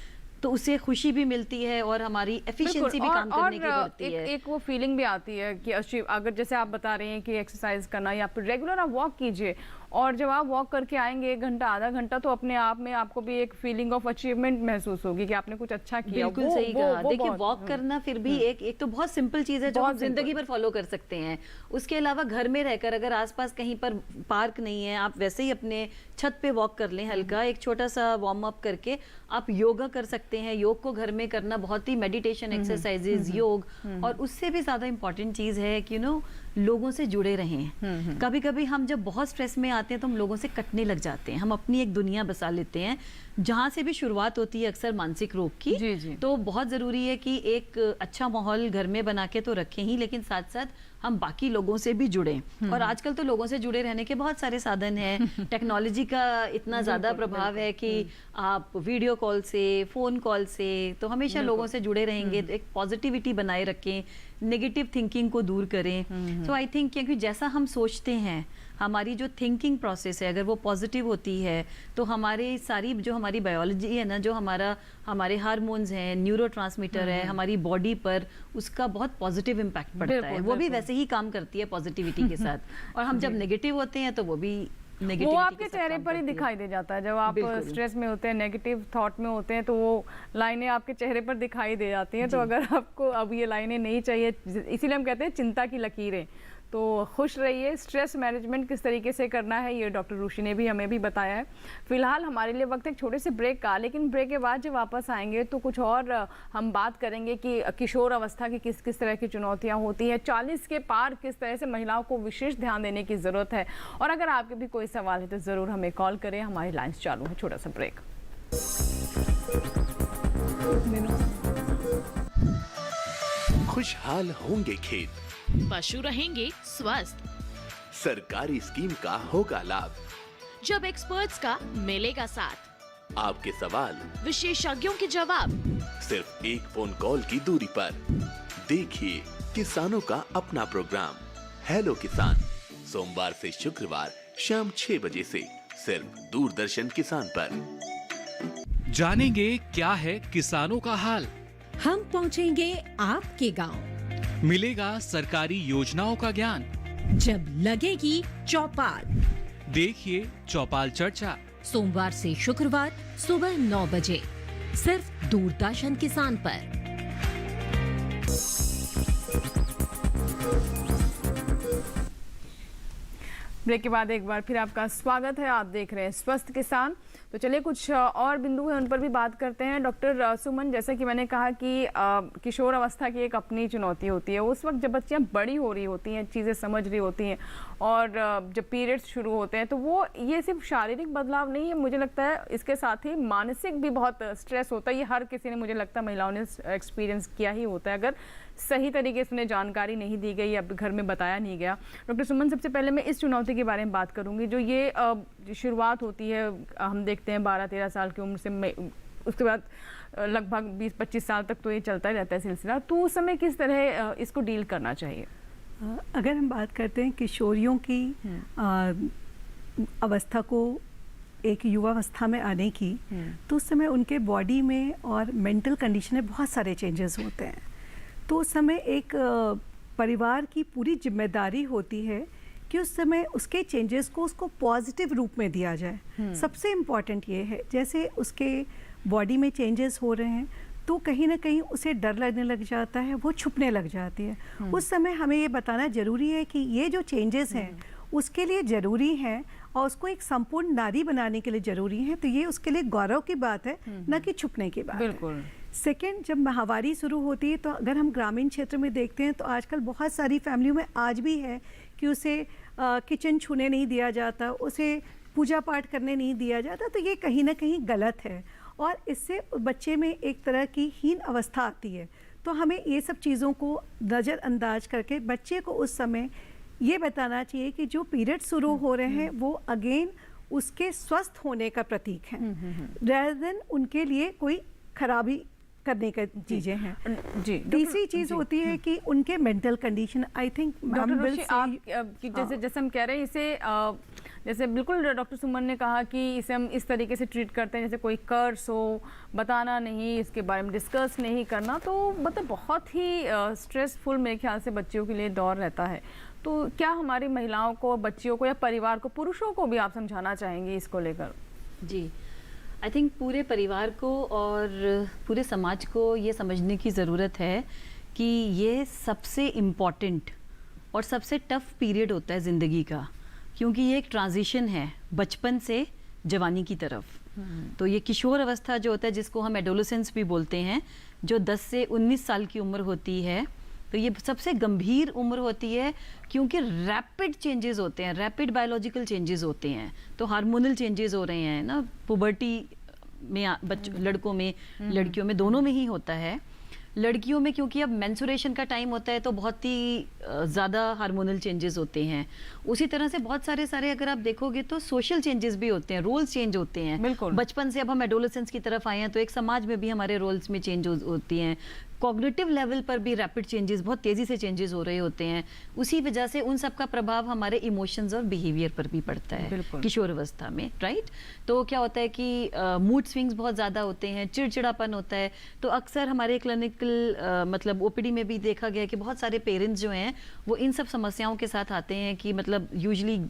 S5: तो उससे खुशी भी मिलती है और हमारी एफिशिएंसी भी काम करने की बढ़ती है।
S1: एक वो फीलिंग भी आती है कि अगर जैसे आप बता रहे हैं कि एक्सरसाइज करना या फिर रेगुलर आप वॉक कीजिए, और जब आप वॉक करके आएंगे 1 घंटा आधा घंटा, तो अपने आप में आपको भी एक फीलिंग ऑफ अचीवमेंट महसूस होगी कि आपने कुछ अच्छा किया।
S5: बिल्कुल सही कहा। देखिए वॉक करना फिर भी एक तो बहुत सिंपल चीज है जो हम जिंदगी भर फॉलो कर सकते हैं। उसके अलावा घर में रहकर अगर आसपास कहीं पर पार्क नहीं है, आप वैसे ही अपने छत पे वॉक कर लें, हल्का एक छोटा सा वार्म अप करके आप योगा कर सकते हैं। योग को घर में करना बहुत ही, मेडिटेशन एक्सरसाइजेज, योग, और उससे भी ज्यादा इंपॉर्टेंट चीज है कि लोगों से जुड़े रहें। कभी कभी हम जब बहुत स्ट्रेस में आते हैं तो हम लोगों से कटने लग जाते हैं, हम अपनी एक दुनिया बसा लेते हैं जहाँ से भी शुरुआत होती है अक्सर मानसिक रोग की।
S1: जी, जी।
S5: तो बहुत ज़रूरी है कि एक अच्छा माहौल घर में बना के तो रखें ही, लेकिन साथ साथ हम बाकी लोगों से भी जुड़ें। और आजकल तो लोगों से जुड़े रहने के बहुत सारे साधन हैं, टेक्नोलॉजी का इतना ज़्यादा प्रभाव है कि आप वीडियो कॉल से, फ़ोन कॉल से, तो हमेशा लोगों से जुड़े रहेंगे। तो एक पॉजिटिविटी बनाए रखें, नेगेटिव थिंकिंग को दूर करें। तो आई थिंक क्योंकि जैसा हम सोचते हैं, हमारी जो थिंकिंग प्रोसेस है अगर वो पॉजिटिव होती है तो हमारे सारी जो हमारी बायोलॉजी है ना, जो हमारे हार्मोन्स हैं, न्यूरोट्रांसमीटर है हमारी बॉडी पर, उसका बहुत पॉजिटिव इम्पैक्ट पड़ता है। वो भी वैसे ही काम करती है पॉजिटिविटी के साथ। और हम जब नेगेटिव होते हैं तो वो भी
S1: वो आपके चेहरे पर ही दिखाई दे जाता है। जब आप स्ट्रेस में होते हैं, नेगेटिव थॉट में होते हैं, तो वो लाइनें आपके चेहरे पर दिखाई दे जाती हैं। तो अगर आपको अब ये लाइनें नहीं चाहिए, इसीलिए हम कहते हैं चिंता की लकीरें, तो खुश रहिए। स्ट्रेस मैनेजमेंट किस तरीके से करना है ये डॉक्टर ऋषि ने भी हमें भी बताया है। फिलहाल हमारे लिए वक्त एक छोटे से ब्रेक का, लेकिन ब्रेक के बाद जब वापस आएंगे तो कुछ और हम बात करेंगे कि किशोर अवस्था की किस किस तरह की चुनौतियां होती हैं, 40 के पार किस तरह से महिलाओं को विशेष ध्यान देने की ज़रूरत है। और अगर आपके भी कोई सवाल है तो ज़रूर हमें कॉल करें, हमारी लाइन्स चालू है। छोटा सा ब्रेक।
S9: खुशहाल होंगे खेत,
S8: पशु रहेंगे स्वस्थ,
S9: सरकारी स्कीम का होगा लाभ,
S8: जब एक्सपर्ट्स का मिलेगा साथ,
S9: आपके सवाल
S8: विशेषज्ञों के जवाब,
S9: सिर्फ एक फोन कॉल की दूरी पर। देखिए किसानों का अपना प्रोग्राम हेलो किसान, सोमवार से शुक्रवार शाम 6 बजे से सिर्फ दूरदर्शन किसान पर।
S7: जानेंगे क्या है किसानों का हाल,
S8: हम पहुंचेंगे आपके गांव,
S7: मिलेगा सरकारी योजनाओं का ज्ञान,
S8: जब लगेगी चौपाल।
S7: देखिए चौपाल चर्चा,
S8: सोमवार से शुक्रवार सुबह 9 बजे सिर्फ दूरदर्शन किसान पर।
S1: ब्रेक के बाद एक बार फिर आपका स्वागत है। आप देख रहे हैं स्वस्थ किसान। तो चलिए कुछ और बिंदु हैं उन पर भी बात करते हैं। डॉक्टर सुमन, जैसा कि मैंने कहा कि किशोर अवस्था की एक अपनी चुनौती होती है। उस वक्त जब बच्चियां बड़ी हो रही होती हैं, चीज़ें समझ रही होती हैं, और जब पीरियड्स शुरू होते हैं, तो वो ये सिर्फ शारीरिक बदलाव नहीं है, मुझे लगता है इसके साथ ही मानसिक भी बहुत स्ट्रेस होता है। ये हर किसी ने, मुझे लगता है महिलाओं ने एक्सपीरियंस किया ही होता है, अगर सही तरीके से उन्हें जानकारी नहीं दी गई या घर में बताया नहीं गया। डॉक्टर सुमन, सबसे पहले मैं इस चुनौती के बारे में बात करूंगी, जो ये शुरुआत होती है, हम देखते हैं 12-13 साल की उम्र से, उसके बाद लगभग 20-25 साल तक तो ये चलता ही रहता है सिलसिला। तो उस समय किस तरह इसको डील करना चाहिए?
S3: अगर हम बात करते हैं किशोरियों की अवस्था को, एक युवावस्था में आने की, तो उस समय उनके बॉडी में और मेंटल कंडीशन में बहुत सारे चेंजेस होते हैं। तो उस समय एक परिवार की पूरी जिम्मेदारी होती है कि उस समय उसके चेंजेस को उसको पॉजिटिव रूप में दिया जाए। सबसे इम्पॉर्टेंट ये है, जैसे उसके बॉडी में चेंजेस हो रहे हैं तो कहीं ना कहीं उसे डर लगने लग जाता है, वो छुपने लग जाती है। उस समय हमें ये बताना ज़रूरी है कि ये जो चेंजेस हैं उसके लिए ज़रूरी हैं और उसको एक संपूर्ण नारी बनाने के लिए ज़रूरी है। तो ये उसके लिए गौरव की बात है, न कि छुपने की बात है। सेकेंड, जब माहवारी शुरू होती है, तो अगर हम ग्रामीण क्षेत्र में देखते हैं तो आजकल बहुत सारी फैमिलियों में आज भी है कि उसे किचन छूने नहीं दिया जाता, उसे पूजा पाठ करने नहीं दिया जाता। तो ये कहीं ना कहीं गलत है और इससे बच्चे में एक तरह की हीन अवस्था आती है। तो हमें ये सब चीज़ों को नज़रअंदाज करके बच्चे को उस समय ये बताना चाहिए कि जो पीरियड शुरू हो रहे हैं वो अगेन उसके स्वस्थ होने का प्रतीक है, rather than उनके लिए कोई खराबी करने का चीज़ें हैं।
S1: जी,
S3: तीसरी चीज़ होती है कि उनके मेंटल कंडीशन, आई थिंक
S1: जैसे हम कह रहे हैं इसे, जैसे बिल्कुल डॉक्टर सुमन ने कहा कि इसे हम इस तरीके से ट्रीट करते हैं जैसे कोई कर्स हो, बताना नहीं, इसके बारे में डिस्कस नहीं करना। तो मतलब बहुत ही स्ट्रेसफुल मेरे ख्याल से बच्चियों के लिए दौर रहता है। तो क्या हमारी महिलाओं को, बच्चियों को या परिवार को, पुरुषों को भी आप समझाना चाहेंगे इसको लेकर?
S5: जी, आई थिंक पूरे परिवार को और पूरे समाज को ये समझने की ज़रूरत है कि ये सबसे इम्पॉर्टेंट और सबसे टफ पीरियड होता है ज़िंदगी का, क्योंकि ये एक ट्रांजिशन है बचपन से जवानी की तरफ। तो ये किशोर अवस्था जो होता है, जिसको हम एडोलेसेंस भी बोलते हैं, जो 10 से 19 साल की उम्र होती है, तो ये सबसे गंभीर उम्र होती है, क्योंकि रैपिड चेंजेस होते हैं, रैपिड बायोलॉजिकल चेंजेस होते हैं। तो हार्मोनल चेंजेस हो रहे हैं ना, पुबर्टी में लड़कों में, लड़कियों में, दोनों में ही होता है। लड़कियों में क्योंकि अब मेंस्ट्रुएशन का टाइम होता है तो बहुत ही ज़्यादा हार्मोनल चेंजेस होते हैं। उसी तरह से बहुत सारे अगर आप देखोगे तो सोशल चेंजेस भी होते हैं, रोल्स चेंज होते हैं।
S1: बिल्कुल।
S5: बचपन से अब हम एडोलेसेंस की तरफ आए हैं तो एक समाज में भी हमारे रोल्स में चेंज होती हैं। कॉग्निटिव लेवल पर भी रैपिड चेंजेस, बहुत तेज़ी से चेंजेस हो रहे होते हैं। उसी वजह से उन सब का प्रभाव हमारे इमोशंस और बिहेवियर पर भी पड़ता है किशोर अवस्था में, राइट। तो क्या होता है कि मूड स्विंग्स बहुत ज़्यादा होते हैं, चिड़चिड़ापन होता है। तो अक्सर हमारे क्लिनिकल मतलब ओपीडी में भी देखा गया है कि बहुत सारे पेरेंट्स जो हैं वो इन सब समस्याओं के साथ आते हैं कि मतलब यूजली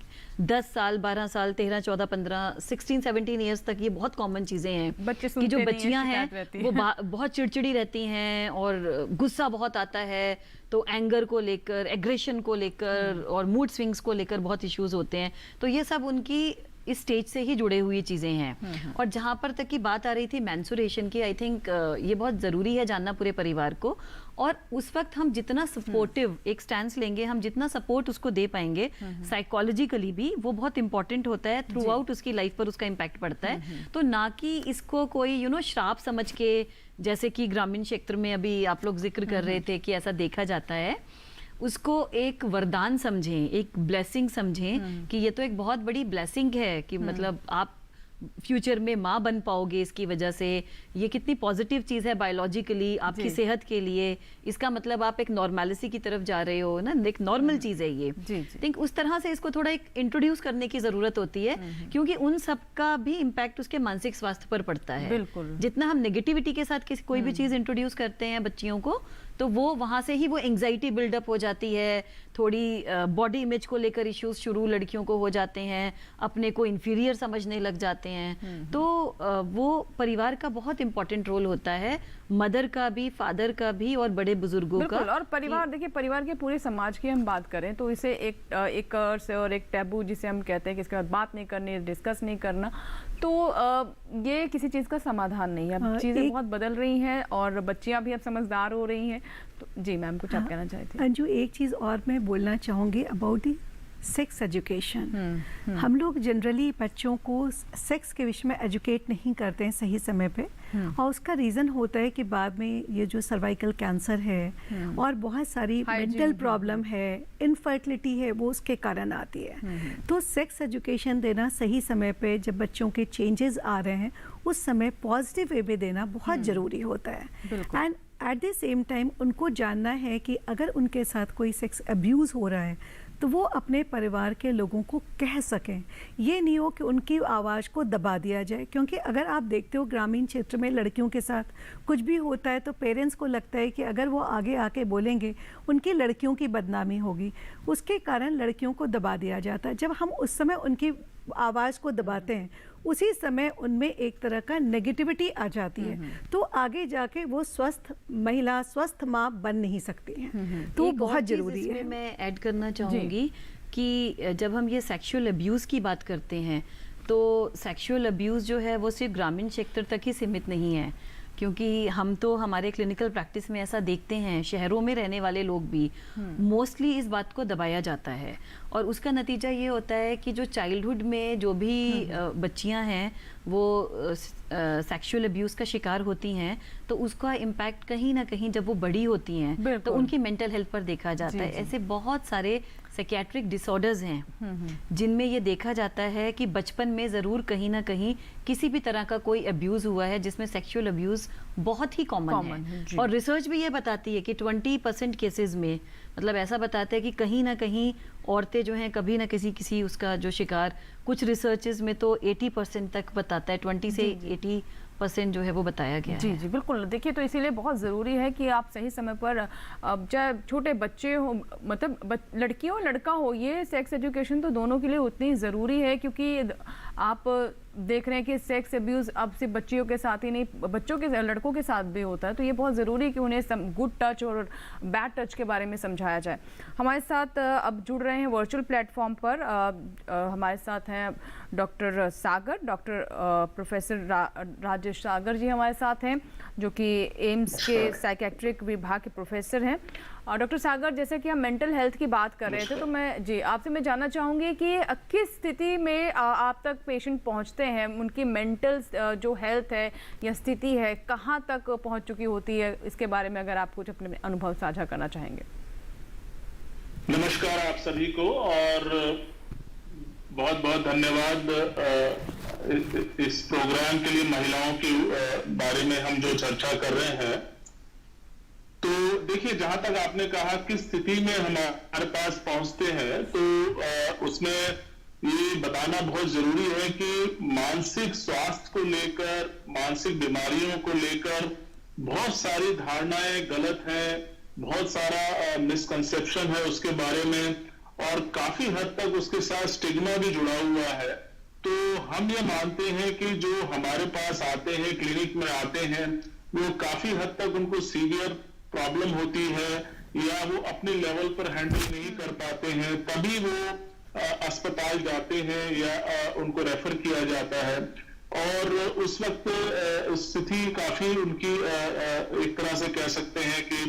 S5: 10 साल, 12 साल, 13, 14, 15, 16, 17 ईयर्स तक ये बहुत कॉमन चीज़ें हैं कि जो बच्चियां हैं वो बहुत चिड़चिड़ी रहती हैं और गुस्सा बहुत आता है। तो एंगर को लेकर, एग्रेशन को लेकर और मूड स्विंग्स को लेकर बहुत इश्यूज होते हैं। तो ये सब उनकी इस स्टेज से ही जुड़े हुई चीज़ें हैं। और जहाँ पर तक की बात आ रही थी मेंस्ट्रुएशन की, आई थिंक ये बहुत ज़रूरी है जानना पूरे परिवार को। और उस वक्त हम जितना सपोर्टिव एक स्टैंड लेंगे, हम जितना सपोर्ट उसको दे पाएंगे साइकोलॉजिकली भी, वो बहुत इंपॉर्टेंट होता है। थ्रू आउट उसकी लाइफ पर उसका इम्पैक्ट पड़ता है। तो ना कि इसको कोई श्राप समझ के, जैसे कि ग्रामीण क्षेत्र में अभी आप लोग जिक्र कर रहे थे कि ऐसा देखा जाता है, उसको एक वरदान समझें, एक ब्लेसिंग समझें कि ये तो एक बहुत बड़ी ब्लेसिंग है कि मतलब आप फ्यूचर में माँ बन पाओगे इसकी वजह से। ये कितनी पॉजिटिव चीज़ है बायोलॉजिकली आपकी सेहत के लिए। इसका मतलब आप एक नॉर्मलिटी की तरफ जा रहे हो ना, एक नॉर्मल चीज़ है ये। थिंक उस तरह से इसको थोड़ा एक इंट्रोड्यूस करने की ज़रूरत होती है, क्योंकि उन सब का भी इम्पैक्ट उसके मानसिक स्वास्थ्य पर पड़ता है।
S1: बिल्कुल।
S5: जितना हम नेगेटिविटी के साथ कोई भी चीज़ इंट्रोड्यूस करते हैं बच्चियों को, तो वो वहाँ से ही वो एंग्जाइटी बिल्डअप हो जाती है। थोड़ी बॉडी इमेज को लेकर इश्यूज शुरू लड़कियों को हो जाते हैं, अपने को इन्फीरियर समझने लग जाते हैं। तो वो परिवार का बहुत इंपॉर्टेंट रोल होता है, मदर का भी, फादर का भी और बड़े बुजुर्गों का।
S1: और परिवार, देखिए परिवार के पूरे समाज की हम बात करें तो इसे एक कर्स और एक टैबू जिसे हम कहते हैं कि इसके बाद बात नहीं करनी, डिस्कस नहीं करना, तो ये किसी चीज़ का समाधान नहीं है। अब चीज़ें बहुत बदल रही हैं और बच्चियां भी अब समझदार हो रही हैं। तो जी मैम, कुछ आप कहना चाहते हैं?
S3: अंजू, एक चीज़ और मैं बोलना चाहूँगी अबाउट दी सेक्स एजुकेशन। हम लोग जनरली बच्चों को सेक्स के विषय में एजुकेट नहीं करते हैं सही समय पे, और उसका रीज़न होता है कि बाद में ये जो सर्वाइकल कैंसर है और बहुत सारी मेंटल प्रॉब्लम है, इनफर्टिलिटी है, वो उसके कारण आती है। तो सेक्स एजुकेशन देना सही समय पे, जब बच्चों के चेंजेस आ रहे हैं उस समय पॉजिटिव वे में देना बहुत ज़रूरी होता है। And at the same time उनको जानना है कि अगर उनके साथ कोई सेक्स अब्यूज़ हो रहा है तो वो अपने परिवार के लोगों को कह सकें। ये नहीं हो कि उनकी आवाज़ को दबा दिया जाए, क्योंकि अगर आप देखते हो ग्रामीण क्षेत्र में लड़कियों के साथ कुछ भी होता है तो पेरेंट्स को लगता है कि अगर वो आगे आके बोलेंगे उनकी लड़कियों की बदनामी होगी, उसके कारण लड़कियों को दबा दिया जाता है। जब हम उस समय उनकी आवाज़ को दबाते हैं, उसी समय उनमें एक तरह का नेगेटिविटी आ जाती है, तो आगे जाके वो स्वस्थ महिला, स्वस्थ माँ बन नहीं सकती हैं। तो बहुत ज़रूरी है।
S5: मैं ऐड करना चाहूँगी कि जब हम ये सेक्सुअल अब्यूज़ की बात करते हैं तो सेक्सुअल अब्यूज़ जो है वो सिर्फ ग्रामीण क्षेत्र तक ही सीमित नहीं है, क्योंकि हम तो हमारे क्लिनिकल प्रैक्टिस में ऐसा देखते हैं, शहरों में रहने वाले लोग भी मोस्टली इस बात को दबाया जाता है। और उसका नतीजा ये होता है कि जो चाइल्डहुड में जो भी बच्चियां हैं वो सेक्सुअल अब्यूज़ का शिकार होती हैं, तो उसका इम्पैक्ट कहीं ना कहीं जब वो बड़ी होती हैं तो उनकी मेंटल हेल्थ पर देखा जाता है। ऐसे बहुत सारे साइकियाट्रिक डिसऑर्डर्स हैं जिनमें ये देखा जाता है कि बचपन में ज़रूर कहीं ना कहीं किसी भी तरह का कोई अब्यूज़ हुआ है जिसमें सेक्सुअल अब्यूज़ बहुत ही कॉमन है। और रिसर्च भी ये बताती है कि 20% केसेस में, मतलब ऐसा बताते हैं कि कहीं ना कहीं औरतें जो हैं कभी ना किसी उसका जो शिकार, कुछ रिसर्चेस में तो 80% तक बताता है, 20 से 80% जो है वो बताया गया है।
S1: जी बिल्कुल। देखिए तो इसीलिए बहुत ज़रूरी है कि आप सही समय पर, चाहे छोटे बच्चे हो, मतलब लड़की हो लड़का हो, ये सेक्स एजुकेशन तो दोनों के लिए उतनी ज़रूरी है, क्योंकि आप देख रहे हैं कि सेक्स अब्यूज़ अब सिर्फ बच्चियों के साथ ही नहीं, बच्चों के, लड़कों के साथ भी होता है। तो ये बहुत ज़रूरी है कि उन्हें गुड टच और बैड टच के बारे में समझाया जाए। हमारे साथ अब जुड़ रहे हैं वर्चुअल प्लेटफॉर्म पर, हमारे साथ हैं डॉक्टर सागर, प्रोफेसर राजेश सागर जी हमारे साथ हैं, जो कि एम्स के साइकेट्रिक विभाग के प्रोफेसर हैं। और डॉक्टर सागर, जैसे कि हम मेंटल हेल्थ की बात कर रहे थे, तो मैं आपसे जानना चाहूँगी कि किस स्थिति में आप तक पेशेंट पहुँचते हैं, उनकी मेंटल जो हेल्थ है या स्थिति है कहाँ तक पहुँच चुकी होती है, इसके बारे में अगर आप कुछ अपने अनुभव साझा करना चाहेंगे।
S10: नमस्कार आप सभी को, और बहुत बहुत धन्यवाद इस प्रोग्राम के लिए। महिलाओं के बारे में हम जो चर्चा कर रहे हैं, तो देखिए, जहां तक आपने कहा किस स्थिति में हमारे पास पहुंचते हैं, तो उसमें ये बताना बहुत जरूरी है कि मानसिक स्वास्थ्य को लेकर, मानसिक बीमारियों को लेकर बहुत सारी धारणाएं गलत हैं, बहुत सारा मिसकंसेप्शन है उसके बारे में, और काफी हद तक उसके साथ स्टिग्मा भी जुड़ा हुआ है। तो हम ये मानते हैं कि जो हमारे पास आते हैं, क्लिनिक में आते हैं, वो काफी हद तक उनको सीवियर प्रॉब्लम होती है या वो अपने लेवल पर हैंडल नहीं कर पाते हैं, तभी वो अस्पताल जाते हैं या उनको रेफर किया जाता है। और उस वक्त स्थिति काफी उनकी एक तरह से कह सकते हैं कि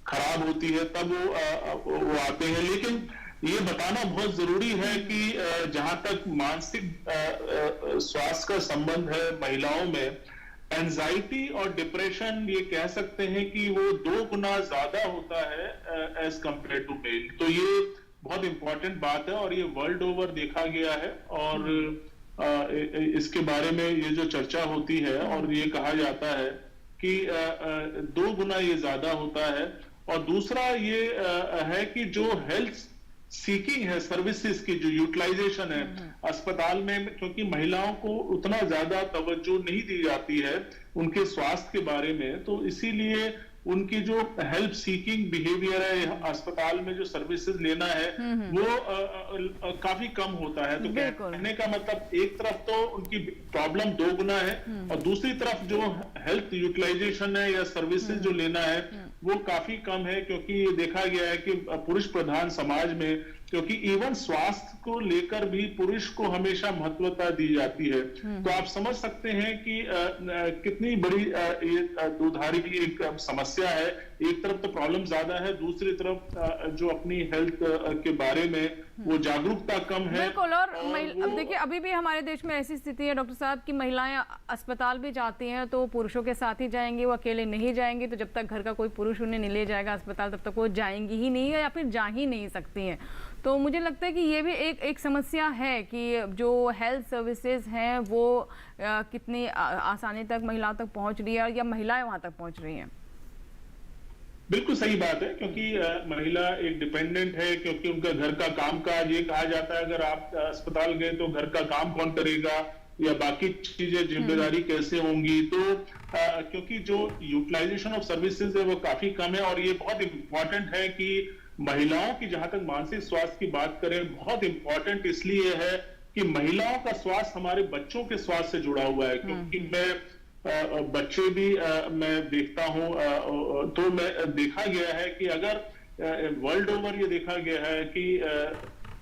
S10: खराब होती है, तब वो आते हैं। लेकिन ये बताना बहुत जरूरी है कि जहां तक मानसिक स्वास्थ्य का संबंध है महिलाओं में, एंजाइटी और डिप्रेशन ये कह सकते हैं कि वो 2 गुना ज्यादा होता है एज कंपेयर टू मेल। तो ये बहुत इंपॉर्टेंट बात है और ये वर्ल्ड ओवर देखा गया है, और इसके बारे में ये जो चर्चा होती है और ये कहा जाता है कि 2 गुना ये ज्यादा होता है। और दूसरा ये है कि जो हेल्थ सीकिंग है, सर्विसेज की जो यूटिलाइजेशन है अस्पताल में, क्योंकि महिलाओं को उतना ज्यादा तवज्जो नहीं दी जाती है उनके स्वास्थ्य के बारे में, तो इसीलिए उनकी जो हेल्प सीकिंग बिहेवियर है, अस्पताल में जो सर्विसेज लेना है वो काफी कम होता है। तो कहने का मतलब, एक तरफ तो उनकी प्रॉब्लम 2 गुना है, और दूसरी तरफ जो हेल्थ यूटिलाइजेशन है या सर्विसेज जो लेना है वो काफी कम है, क्योंकि ये देखा गया है कि पुरुष प्रधान समाज में, क्योंकि इवन स्वास्थ्य को लेकर भी पुरुष को हमेशा महत्वता दी जाती है। तो आप समझ सकते हैं कि कितनी बड़ी ये दुधारी की एक समस्या है। एक तरफ तो प्रॉब्लम ज्यादा है, दूसरी तरफ जो अपनी हेल्थ के बारे में वो जागरूकता कम है।
S1: बिल्कुल। और अब देखिए, अभी भी हमारे देश में ऐसी स्थिति है डॉक्टर साहब कि महिलाएं अस्पताल भी जाती हैं तो पुरुषों के साथ ही जाएंगी, वो अकेले नहीं जाएंगी। तो जब तक घर का कोई पुरुष उन्हें नहीं ले जाएगा अस्पताल, तब तक वो जाएंगी ही नहीं है या फिर जा ही नहीं सकती हैं। तो मुझे लगता है कि ये भी एक समस्या है कि जो हेल्थ सर्विसेज हैं वो कितनी आसानी तक महिलाओं तक पहुंच रही है या महिलाएं वहां तक पहुंच रही हैं।
S10: बिल्कुल सही बात है, क्योंकि महिला एक डिपेंडेंट है, क्योंकि उनका घर का कामकाज, ये कहा जाता है अगर आप अस्पताल गए तो घर का काम कौन करेगा या बाकी चीजें जिम्मेदारी कैसे होंगी। तो क्योंकि जो यूटिलाइजेशन ऑफ सर्विसेज है वो काफी कम है, और ये बहुत इंपॉर्टेंट है कि महिलाओं की, जहां तक मानसिक स्वास्थ्य की बात करें, बहुत इंपॉर्टेंट इसलिए है कि महिलाओं का स्वास्थ्य हमारे बच्चों के स्वास्थ्य से जुड़ा हुआ है। क्योंकि मैं बच्चे भी मैं देखता हूं, तो मैं देखा गया है कि अगर वर्ल्ड ओवर ये देखा गया है कि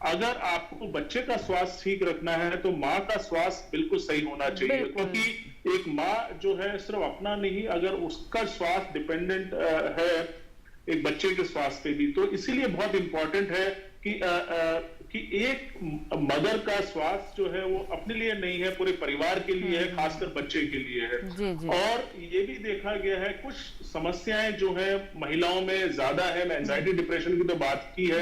S10: अगर आपको बच्चे का स्वास्थ्य ठीक रखना है तो माँ का स्वास्थ्य बिल्कुल सही होना चाहिए। क्योंकि एक माँ जो है सिर्फ अपना नहीं, अगर उसका स्वास्थ्य डिपेंडेंट है एक बच्चे के स्वास्थ्य पे भी, तो इसीलिए बहुत इंपॉर्टेंट है कि एक मदर का स्वास्थ्य जो है वो अपने लिए नहीं है, पूरे परिवार के लिए है, खासकर बच्चे के लिए है। जी। और ये भी देखा गया है कुछ समस्याएं जो है महिलाओं में ज्यादा है। मैं एंजाइटी डिप्रेशन की तो बात की है,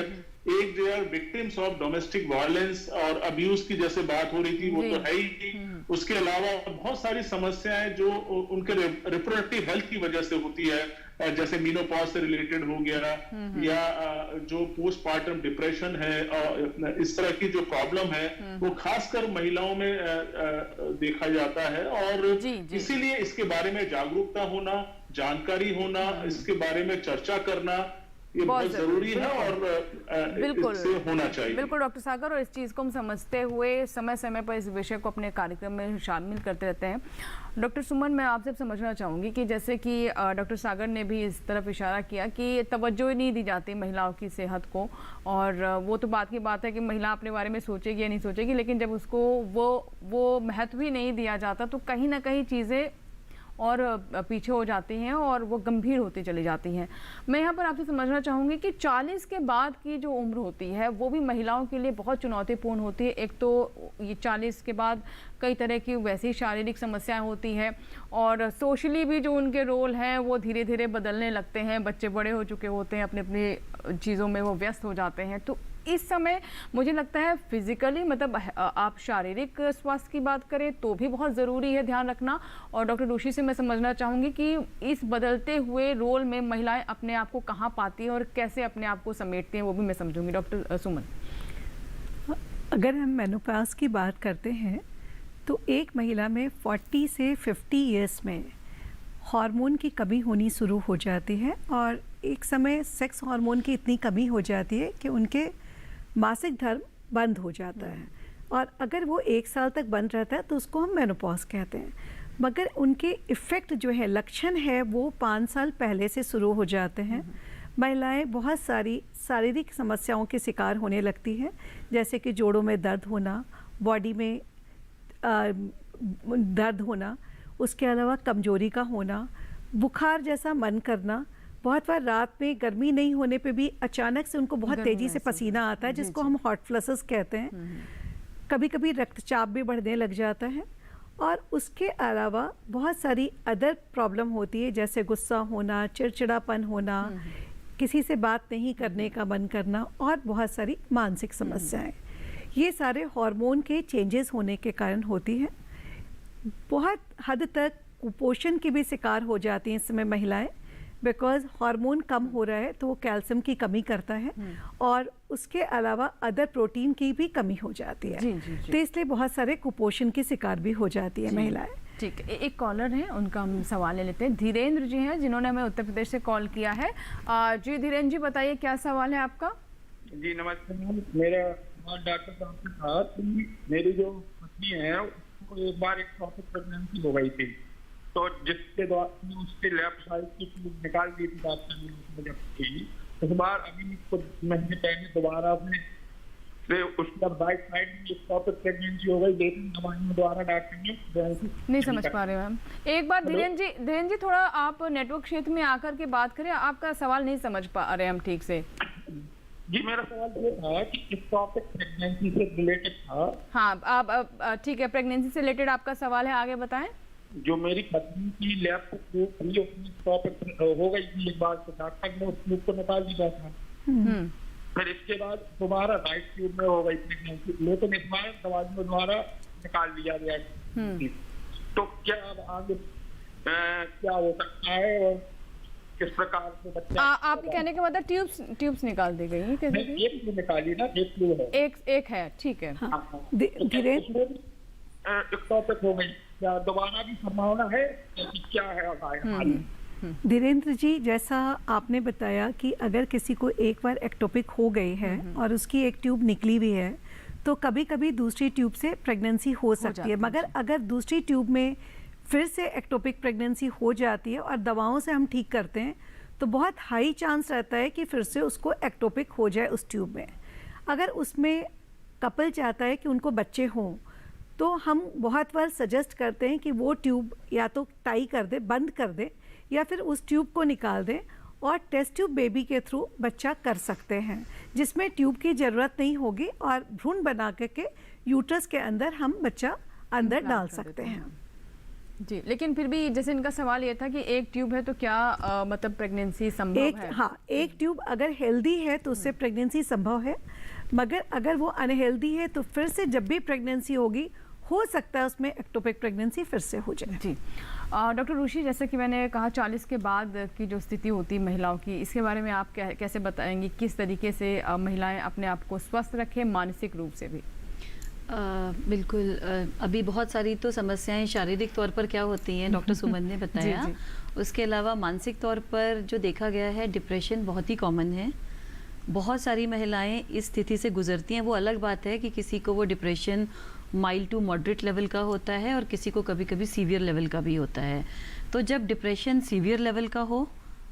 S10: एक जो है विक्टिम्स ऑफ डोमेस्टिक वायलेंस और अब्यूज की जैसे बात हो रही थी वो तो है ही। उसके अलावा बहुत सारी समस्याएं जो उनके रिप्रोडक्टिव हेल्थ की वजह से होती है, जैसे मीनोपॉज से रिलेटेड हो गया, या जो पोस्टमार्टम डिप्रेशन है, इस तरह की जो प्रॉब्लम है वो खासकर महिलाओं में देखा जाता है। और इसीलिए इसके बारे में जागरूकता होना, जानकारी होना, इसके बारे में चर्चा करना ये बहुत जरूरी है और
S1: बिल्कुल
S10: इससे होना चाहिए।
S1: बिल्कुल डॉक्टर सागर, और इस चीज़ को हम समझते हुए समय समय पर इस विषय को अपने कार्यक्रम में शामिल करते रहते हैं। डॉक्टर सुमन, मैं आपसे समझना चाहूँगी कि जैसे कि डॉक्टर सागर ने भी इस तरफ इशारा किया कि तवज्जो नहीं दी जाती महिलाओं की सेहत को, और वो तो बात की बात है कि महिला अपने बारे में सोचेगी या नहीं सोचेगी, लेकिन जब उसको वो महत्व ही नहीं दिया जाता तो कहीं ना कहीं चीज़ें और पीछे हो जाती हैं और वो गंभीर होती चली जाती हैं। मैं यहाँ पर आपसे समझना चाहूँगी कि 40 के बाद की जो उम्र होती है वो भी महिलाओं के लिए बहुत चुनौतीपूर्ण होती है। एक तो ये 40 के बाद कई तरह की वैसी शारीरिक समस्याएं होती हैं और सोशली भी जो उनके रोल हैं वो धीरे धीरे बदलने लगते हैं। बच्चे बड़े हो चुके होते हैं, अपनी अपनी चीज़ों में वो व्यस्त हो जाते हैं। तो इस समय मुझे लगता है फिजिकली मतलब आप शारीरिक स्वास्थ्य की बात करें तो भी बहुत ज़रूरी है ध्यान रखना। और डॉक्टर ऋषि से मैं समझना चाहूँगी कि इस बदलते हुए रोल में महिलाएं अपने आप को कहाँ पाती हैं और कैसे अपने आप को समेटती हैं, वो भी मैं समझूंगी। डॉक्टर सुमन,
S3: अगर हम मेनोपॉज की बात करते हैं तो एक महिला में 40 से 50 ईयर्स में हार्मोन की कमी होनी शुरू हो जाती है और एक समय सेक्स हार्मोन की इतनी कमी हो जाती है कि उनके मासिक धर्म बंद हो जाता है। और अगर वो 1 साल तक बंद रहता है तो उसको हम मेनोपॉज कहते हैं। मगर उनके इफ़ेक्ट जो है, लक्षण है, वो 5 साल पहले से शुरू हो जाते हैं। महिलाएं बहुत सारी शारीरिक समस्याओं के शिकार होने लगती हैं, जैसे कि जोड़ों में दर्द होना, बॉडी में दर्द होना, उसके अलावा कमजोरी का होना, बुखार जैसा मन करना। बहुत बार रात में गर्मी नहीं होने पे भी अचानक से उनको बहुत तेज़ी से पसीना आता है, जिसको हम हॉट फ्लसेस कहते हैं। कभी कभी रक्तचाप भी बढ़ने लग जाता है और उसके अलावा बहुत सारी अदर प्रॉब्लम होती है, जैसे गुस्सा होना, चिड़चिड़ापन होना, किसी से बात नहीं करने का मन करना और बहुत सारी मानसिक समस्याएं। ये सारे हार्मोन के चेंजेस होने के कारण होती हैं। बहुत हद तक कुपोषण की भी शिकार हो जाती हैं इस समय महिलाएं, बिकॉज हार्मोन कम हो रहा है तो वो कैल्शियम की कमी करता है और उसके अलावा अदर प्रोटीन की भी कमी हो जाती है। तो इसलिए बहुत सारे कुपोषण की शिकार भी हो जाती है महिलाएं।
S1: ठीक है, एक कॉलर है, उनका हम सवाल ले लेते हैं। धीरेन्द्र जी हैं जिन्होंने हमें उत्तर प्रदेश से कॉल किया है। जी धीरेन्द्र जी, बताइए क्या सवाल है आपका।
S11: जी नमस्ते मैम, मेरा सवाल डॉक्टर साहब से था कि मेरी जो पत्नी है उसको एक बार एक्टोपिक प्रेगनेंसी हो गई थी, तो जिसके द्वारा उसके लेफ्ट साइड की ट्यूब निकाल दी थी डॉक्टर ने उसमें जब की। इस बार अभी कुछ महीने पहले दोबारा अपने से उसके बाद राइट साइड में एक्टोपिक प्रेगनेंसी हो गई, लेकिन दवाइयों द्वारा डॉक्टर ने
S1: नहीं समझ पा रहे मैम। एक बार धीरेन्द्र जी थोड़ा आप नेटवर्क क्षेत्र में आकर के बात करें, आपका सवाल नहीं समझ पा रहे हम ठीक से।
S11: जी मेरा सवाल ये था कि एक्टोपिक प्रेगनेंसी से रिलेटेड था।
S1: हाँ, आप ठीक है, प्रेगनेंसी से रिलेटेड आपका सवाल है, आगे बताएं।
S11: जो मेरी पत्नी की लेफ्ट ट्यूब हो गई थी एक बार, तो डॉक्टर ने उस ट्यूब को निकाल दिया था। फिर इसके बाद दोबारा राइट ट्यूब में हो गई प्रेगनेंसी, लेकिन इस बार दवाइयों द्वारा निकाल दिया गया। तो क्या अब आगे क्या हो सकता है और किस प्रकार से बच्चा?
S1: आपके कहने का मतलब ट्यूब्स निकाल दी गई?
S11: एक ट्यूब निकाली ना, एक ट्यूब है,
S1: एक है, ठीक है।
S11: एक्टोपिक हो गई, क्या दोबारा भी संभावना है, क्या है?
S3: धीरेन्द्र जी, जैसा आपने बताया कि अगर किसी को एक बार एक्टोपिक हो गई है और उसकी एक ट्यूब निकली भी है तो कभी कभी दूसरी ट्यूब से प्रेगनेंसी हो सकती है। मगर अगर दूसरी ट्यूब में फिर से एक्टोपिक प्रेगनेंसी हो जाती है और दवाओं से हम ठीक करते हैं तो बहुत हाई चांस रहता है कि फिर से उसको एक्टोपिक हो जाए उस ट्यूब में। अगर उसमें कपल चाहता है कि उनको बच्चे हों तो हम बहुत बार सजेस्ट करते हैं कि वो ट्यूब या तो टाई कर दे, बंद कर दे, या फिर उस ट्यूब को निकाल दें और टेस्ट ट्यूब बेबी के थ्रू बच्चा कर सकते हैं, जिसमें ट्यूब की ज़रूरत नहीं होगी और भ्रूण बना के यूट्रस के अंदर हम बच्चा अंदर डाल सकते हैं।
S1: जी, लेकिन फिर भी जैसे इनका सवाल ये था कि एक ट्यूब है तो क्या मतलब प्रेगनेंसी संभव है?
S3: हाँ, एक ट्यूब अगर हेल्दी है तो उससे प्रेगनेंसी संभव है, मगर अगर वो अनहेल्दी है तो फिर से जब भी प्रेगनेंसी होगी हो सकता है उसमें एक्टोपिक प्रेगनेंसी फिर से हो जाए।
S1: जी, डॉक्टर ऋषि, जैसे कि मैंने कहा 40 के बाद की जो स्थिति होती है महिलाओं की, इसके बारे में आप कैसे बताएंगी किस तरीके से महिलाएं अपने आप को स्वस्थ रखें मानसिक रूप से भी?
S5: बिल्कुल, अभी बहुत सारी तो समस्याएं शारीरिक तौर पर क्या होती हैं डॉक्टर सुमन ने बताया। जी, जी। उसके अलावा मानसिक तौर पर जो देखा गया है, डिप्रेशन बहुत ही कॉमन है। बहुत सारी महिलाएं इस स्थिति से गुजरती हैं। वो अलग बात है कि किसी को वो depression mild to moderate level का होता है और किसी को कभी कभी सीवियर लेवल का भी होता है। तो जब डिप्रेशन सीवियर लेवल का हो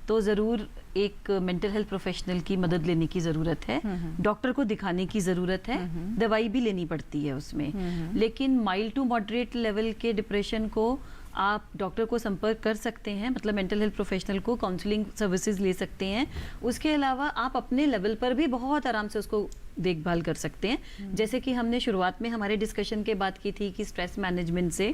S5: तो ज़रूर एक मेंटल हेल्थ प्रोफेशनल की मदद लेने की ज़रूरत है, डॉक्टर को दिखाने की ज़रूरत है, दवाई भी लेनी पड़ती है उसमें। लेकिन माइल्ड टू मॉडरेट लेवल के डिप्रेशन को आप डॉक्टर को संपर्क कर सकते हैं, मतलब मेंटल हेल्थ प्रोफेशनल को, काउंसलिंग सर्विसेज ले सकते हैं। उसके अलावा आप अपने लेवल पर भी बहुत आराम से उसको देखभाल कर सकते हैं। जैसे कि हमने शुरुआत में हमारे डिस्कशन के बात की थी कि स्ट्रेस मैनेजमेंट से,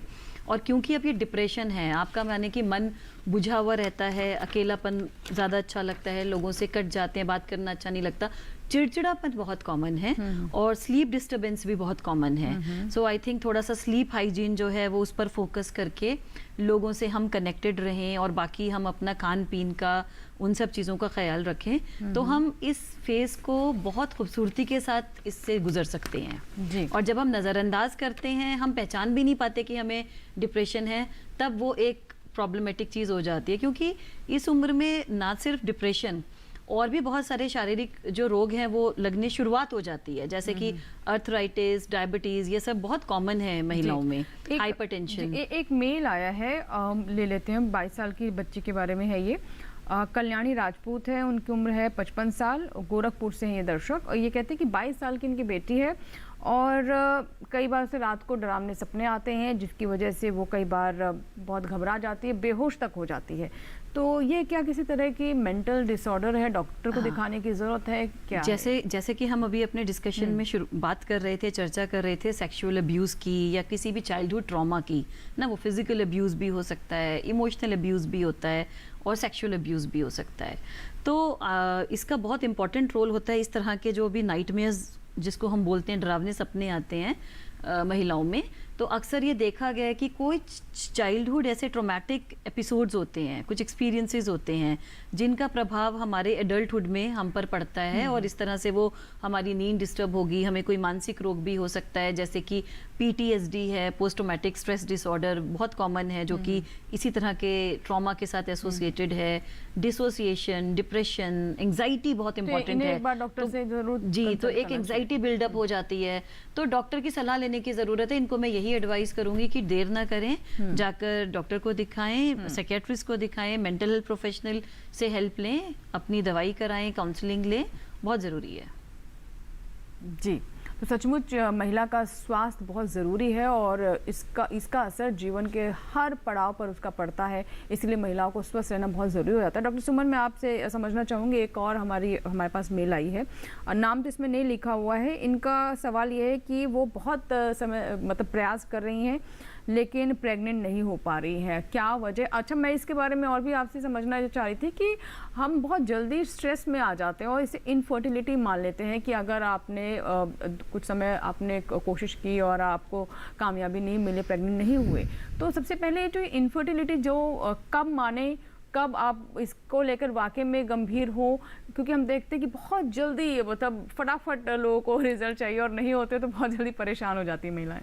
S5: और क्योंकि अब ये डिप्रेशन है आपका, माने कि मन बुझा हुआ रहता है, अकेलापन ज़्यादा अच्छा लगता है, लोगों से कट जाते हैं, बात करना अच्छा नहीं लगता, चिड़चिड़ापन बहुत कॉमन है, और स्लीप डिस्टर्बेंस भी बहुत कॉमन है। सो आई थिंक थोड़ा सा स्लीप हाइजीन जो है वो उस पर फोकस करके लोगों से हम कनेक्टेड रहें, और बाकी हम अपना खान पीन का, उन सब चीज़ों का ख्याल रखें, तो हम इस फेज़ को बहुत खूबसूरती के साथ इससे गुजर सकते हैं जी। और जब हम नज़रअंदाज करते हैं, हम पहचान भी नहीं पाते कि हमें डिप्रेशन है, तब वो एक प्रॉब्लमेटिक चीज़ हो जाती है। क्योंकि इस उम्र में ना सिर्फ डिप्रेशन और भी बहुत सारे शारीरिक जो रोग हैं वो लगने शुरुआत हो जाती है, जैसे कि अर्थराइटिस, डायबिटीज, ये सब बहुत कॉमन है महिलाओं में, हाइपरटेंशन।
S1: एक मेल आया है, ले लेते हैं, 22 साल की बच्ची के बारे में है ये। कल्याणी राजपूत है, उनकी उम्र है 55 साल, गोरखपुर से हैं ये दर्शक, और ये कहते हैं कि 22 साल की इनकी बेटी है, और कई बार से रात को डरावने सपने आते हैं, जिसकी वजह से वो कई बार बहुत घबरा जाती है, बेहोश तक हो जाती है। तो ये क्या किसी तरह की मेंटल डिसऑर्डर है, डॉक्टर को दिखाने की ज़रूरत है क्या?
S5: जैसे कि हम अभी अपने डिस्कशन में बात कर रहे थे, चर्चा कर रहे थे सेक्सुअल अब्यूज़ की या किसी भी चाइल्डहुड ट्रॉमा की ना, वो फिजिकल अब्यूज़ भी हो सकता है, इमोशनल अब्यूज़ भी होता है, और सेक्सुअल अब्यूज़ भी हो सकता है। तो इसका बहुत इंपॉर्टेंट रोल होता है इस तरह के जो भी नाइटमेयर्स, जिसको हम बोलते हैं डरावने सपने आते हैं महिलाओं में, तो अक्सर ये देखा गया है कि कोई चाइल्डहुड ऐसे ट्रॉमेटिक एपिसोड्स होते हैं, कुछ एक्सपीरियंसेस होते हैं जिनका प्रभाव हमारे एडल्टहुड में हम पर पड़ता है, और इस तरह से वो हमारी नींद डिस्टर्ब होगी, हमें कोई मानसिक रोग भी हो सकता है, जैसे कि PTSD है, पोस्ट ट्रॉमेटिक स्ट्रेस डिसऑर्डर, बहुत कॉमन है, जो कि इसी तरह के ट्रॉमा के साथ एसोसिएटेड है, डिसोसिएशन, डिप्रेशन, एंग्जाइटी बहुत इंपॉर्टेंट है।
S1: एक बार डॉक्टर से जरूर
S5: जी, तो एक एंग्जाइटी बिल्डअप हो जाती है, तो डॉक्टर की सलाह लेने की ज़रूरत है। इनको मैं यही एडवाइस करूंगी कि देर ना करें, जाकर डॉक्टर को दिखाएं, साइकियाट्रिस्ट को दिखाएं, मेंटल हेल्थ प्रोफेशनल से हेल्प लें, अपनी दवाई कराएं, काउंसलिंग लें, बहुत ज़रूरी है
S1: जी। तो सचमुच महिला का स्वास्थ्य बहुत ज़रूरी है, और इसका असर जीवन के हर पड़ाव पर उसका पड़ता है, इसलिए महिलाओं को स्वस्थ रहना बहुत ज़रूरी हो जाता है। डॉक्टर सुमन, मैं आपसे समझना चाहूँगी, एक और हमारे पास मेल आई है, नाम तो इसमें नहीं लिखा हुआ है। इनका सवाल ये है कि वो बहुत समय मतलब प्रयास कर रही हैं, लेकिन प्रेग्नेंट नहीं हो पा रही है, क्या वजह? अच्छा, मैं इसके बारे में और भी आपसे समझना चाह रही थी कि हम बहुत जल्दी स्ट्रेस में आ जाते हैं और इसे इनफर्टिलिटी मान लेते हैं कि अगर आपने कुछ समय आपने कोशिश की और आपको कामयाबी नहीं मिली, प्रेग्नेंट नहीं हुए, तो सबसे पहले जो इनफर्टिलिटी जो कब माने, कब आप इसको लेकर वाकई में गंभीर हो? क्योंकि हम देखते हैं कि बहुत जल्दी मतलब फटाफट लोगों को रिजल्ट चाहिए, और नहीं होते तो बहुत जल्दी परेशान हो जाती है महिलाएं।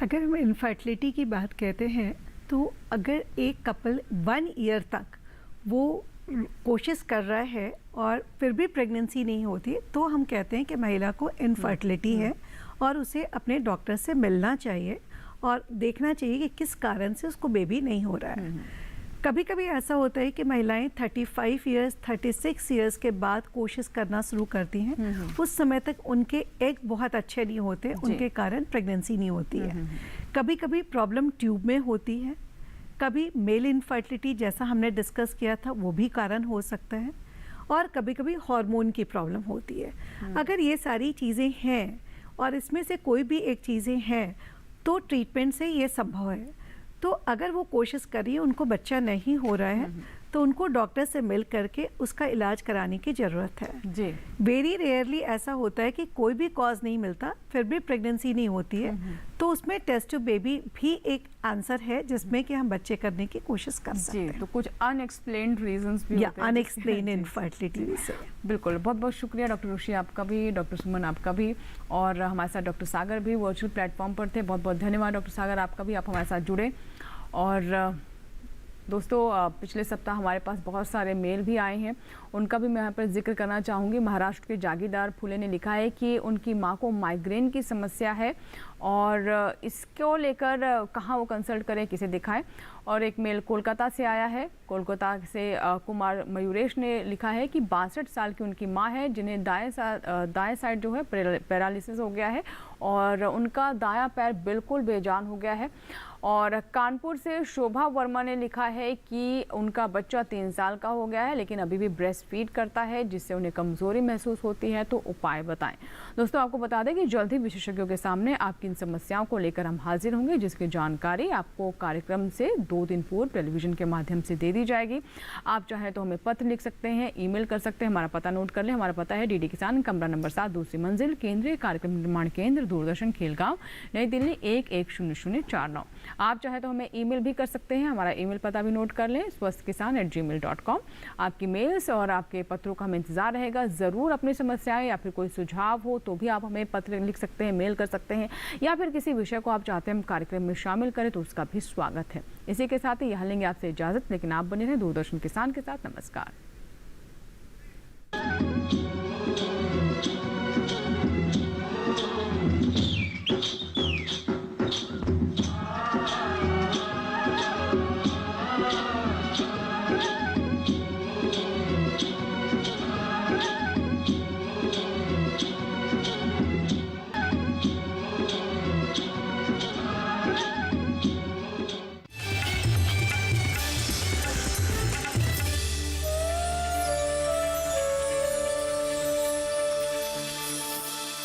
S3: अगर हम इनफर्टिलिटी की बात कहते हैं, तो अगर एक कपल 1 ईयर तक वो कोशिश कर रहा है और फिर भी प्रेगनेंसी नहीं होती, तो हम कहते हैं कि महिला को इनफर्टिलिटी है, और उसे अपने डॉक्टर से मिलना चाहिए और देखना चाहिए कि किस कारण से उसको बेबी नहीं हो रहा है। कभी कभी ऐसा होता है कि महिलाएं 35 इयर्स 36 इयर्स के बाद कोशिश करना शुरू करती हैं, उस समय तक उनके एग बहुत अच्छे नहीं होते, उनके कारण प्रेगनेंसी नहीं होती है। कभी कभी प्रॉब्लम ट्यूब में होती है, कभी मेल इनफर्टिलिटी जैसा हमने डिस्कस किया था वो भी कारण हो सकता है, और कभी कभी हार्मोन की प्रॉब्लम होती है। अगर ये सारी चीज़ें हैं और इसमें से कोई भी एक चीज़ें हैं, तो ट्रीटमेंट से ये संभव है। तो अगर वो कोशिश कर रही है, उनको बच्चा नहीं हो रहा है, तो उनको डॉक्टर से मिल करके उसका इलाज कराने की ज़रूरत है जी। वेरी रेयरली ऐसा होता है कि कोई भी कॉज नहीं मिलता फिर भी प्रेगनेंसी नहीं होती है, तो उसमें टेस्ट टू बेबी भी एक आंसर है जिसमें कि हम बच्चे करने की कोशिश कर सकते हैं।
S1: तो कुछ अनएक्सप्लेन्ड रीजंस भी होते हैं,
S3: अनएक्सप्लेन्ड इनफर्टिलिटी से।
S1: बिल्कुल, बहुत बहुत शुक्रिया डॉक्टर ऋषि आपका भी, डॉक्टर सुमन आपका भी, और हमारे साथ डॉक्टर सागर भी वर्चुअल प्लेटफॉर्म पर थे। बहुत बहुत धन्यवाद डॉक्टर सागर आपका भी, आप हमारे साथ जुड़े। और दोस्तों, पिछले सप्ताह हमारे पास बहुत सारे मेल भी आए हैं, उनका भी मैं यहाँ पर जिक्र करना चाहूँगी। महाराष्ट्र के जागीरदार फुले ने लिखा है कि उनकी माँ को माइग्रेन की समस्या है, और इसको लेकर कहाँ वो कंसल्ट करें, किसे दिखाएं। और एक मेल कोलकाता से आया है, कोलकाता से कुमार मयूरेश ने लिखा है कि 62 साल की उनकी माँ है, जिन्हें दाएं साइड जो है पैरालिसिस हो गया है, और उनका दायां पैर बिल्कुल बेजान हो गया है, और कानपुर से शोभा वर्मा ने लिखा है कि उनका बच्चा 3 साल का हो गया है लेकिन अभी भी ब्रेस्ट फीड करता है जिससे उन्हें कमजोरी महसूस होती है, तो उपाय बताएं। दोस्तों आपको बता दें कि जल्द ही विशेषज्ञों के सामने आपकी इन समस्याओं को लेकर हम हाजिर होंगे, जिसकी जानकारी आपको कार्यक्रम से 2 दिन पूर्व टेलीविजन के माध्यम से दे दी जाएगी। आप चाहे तो हमें पत्र लिख सकते हैं, ईमेल कर सकते हैं। हमारा पता नोट कर लें। हमारा पता है डीडी किसान, कमरा नंबर 7, दूसरी मंजिल, केंद्रीय कार्यक्रम निर्माण केंद्र, दूरदर्शन, खेलगांव, नई दिल्ली 110049। आप चाहे तो हमें ईमेल भी कर सकते हैं। हमारा ईमेल पता भी नोट कर लें, swasthkisan@gmail.com। आपकी मेल्स और आपके पत्रों का हमें इंतजार रहेगा। ज़रूर अपनी समस्याएं या फिर कोई सुझाव हो तो भी आप हमें पत्र लिख सकते हैं, मेल कर सकते हैं, या फिर किसी विषय को आप चाहते हैं हम कार्यक्रम में शामिल करें तो उसका भी स्वागत है। इसी के साथ ही यहाँ लेंगे आपसे इजाज़त, लेकिन आप बने रहें दूरदर्शन किसान के साथ। नमस्कार।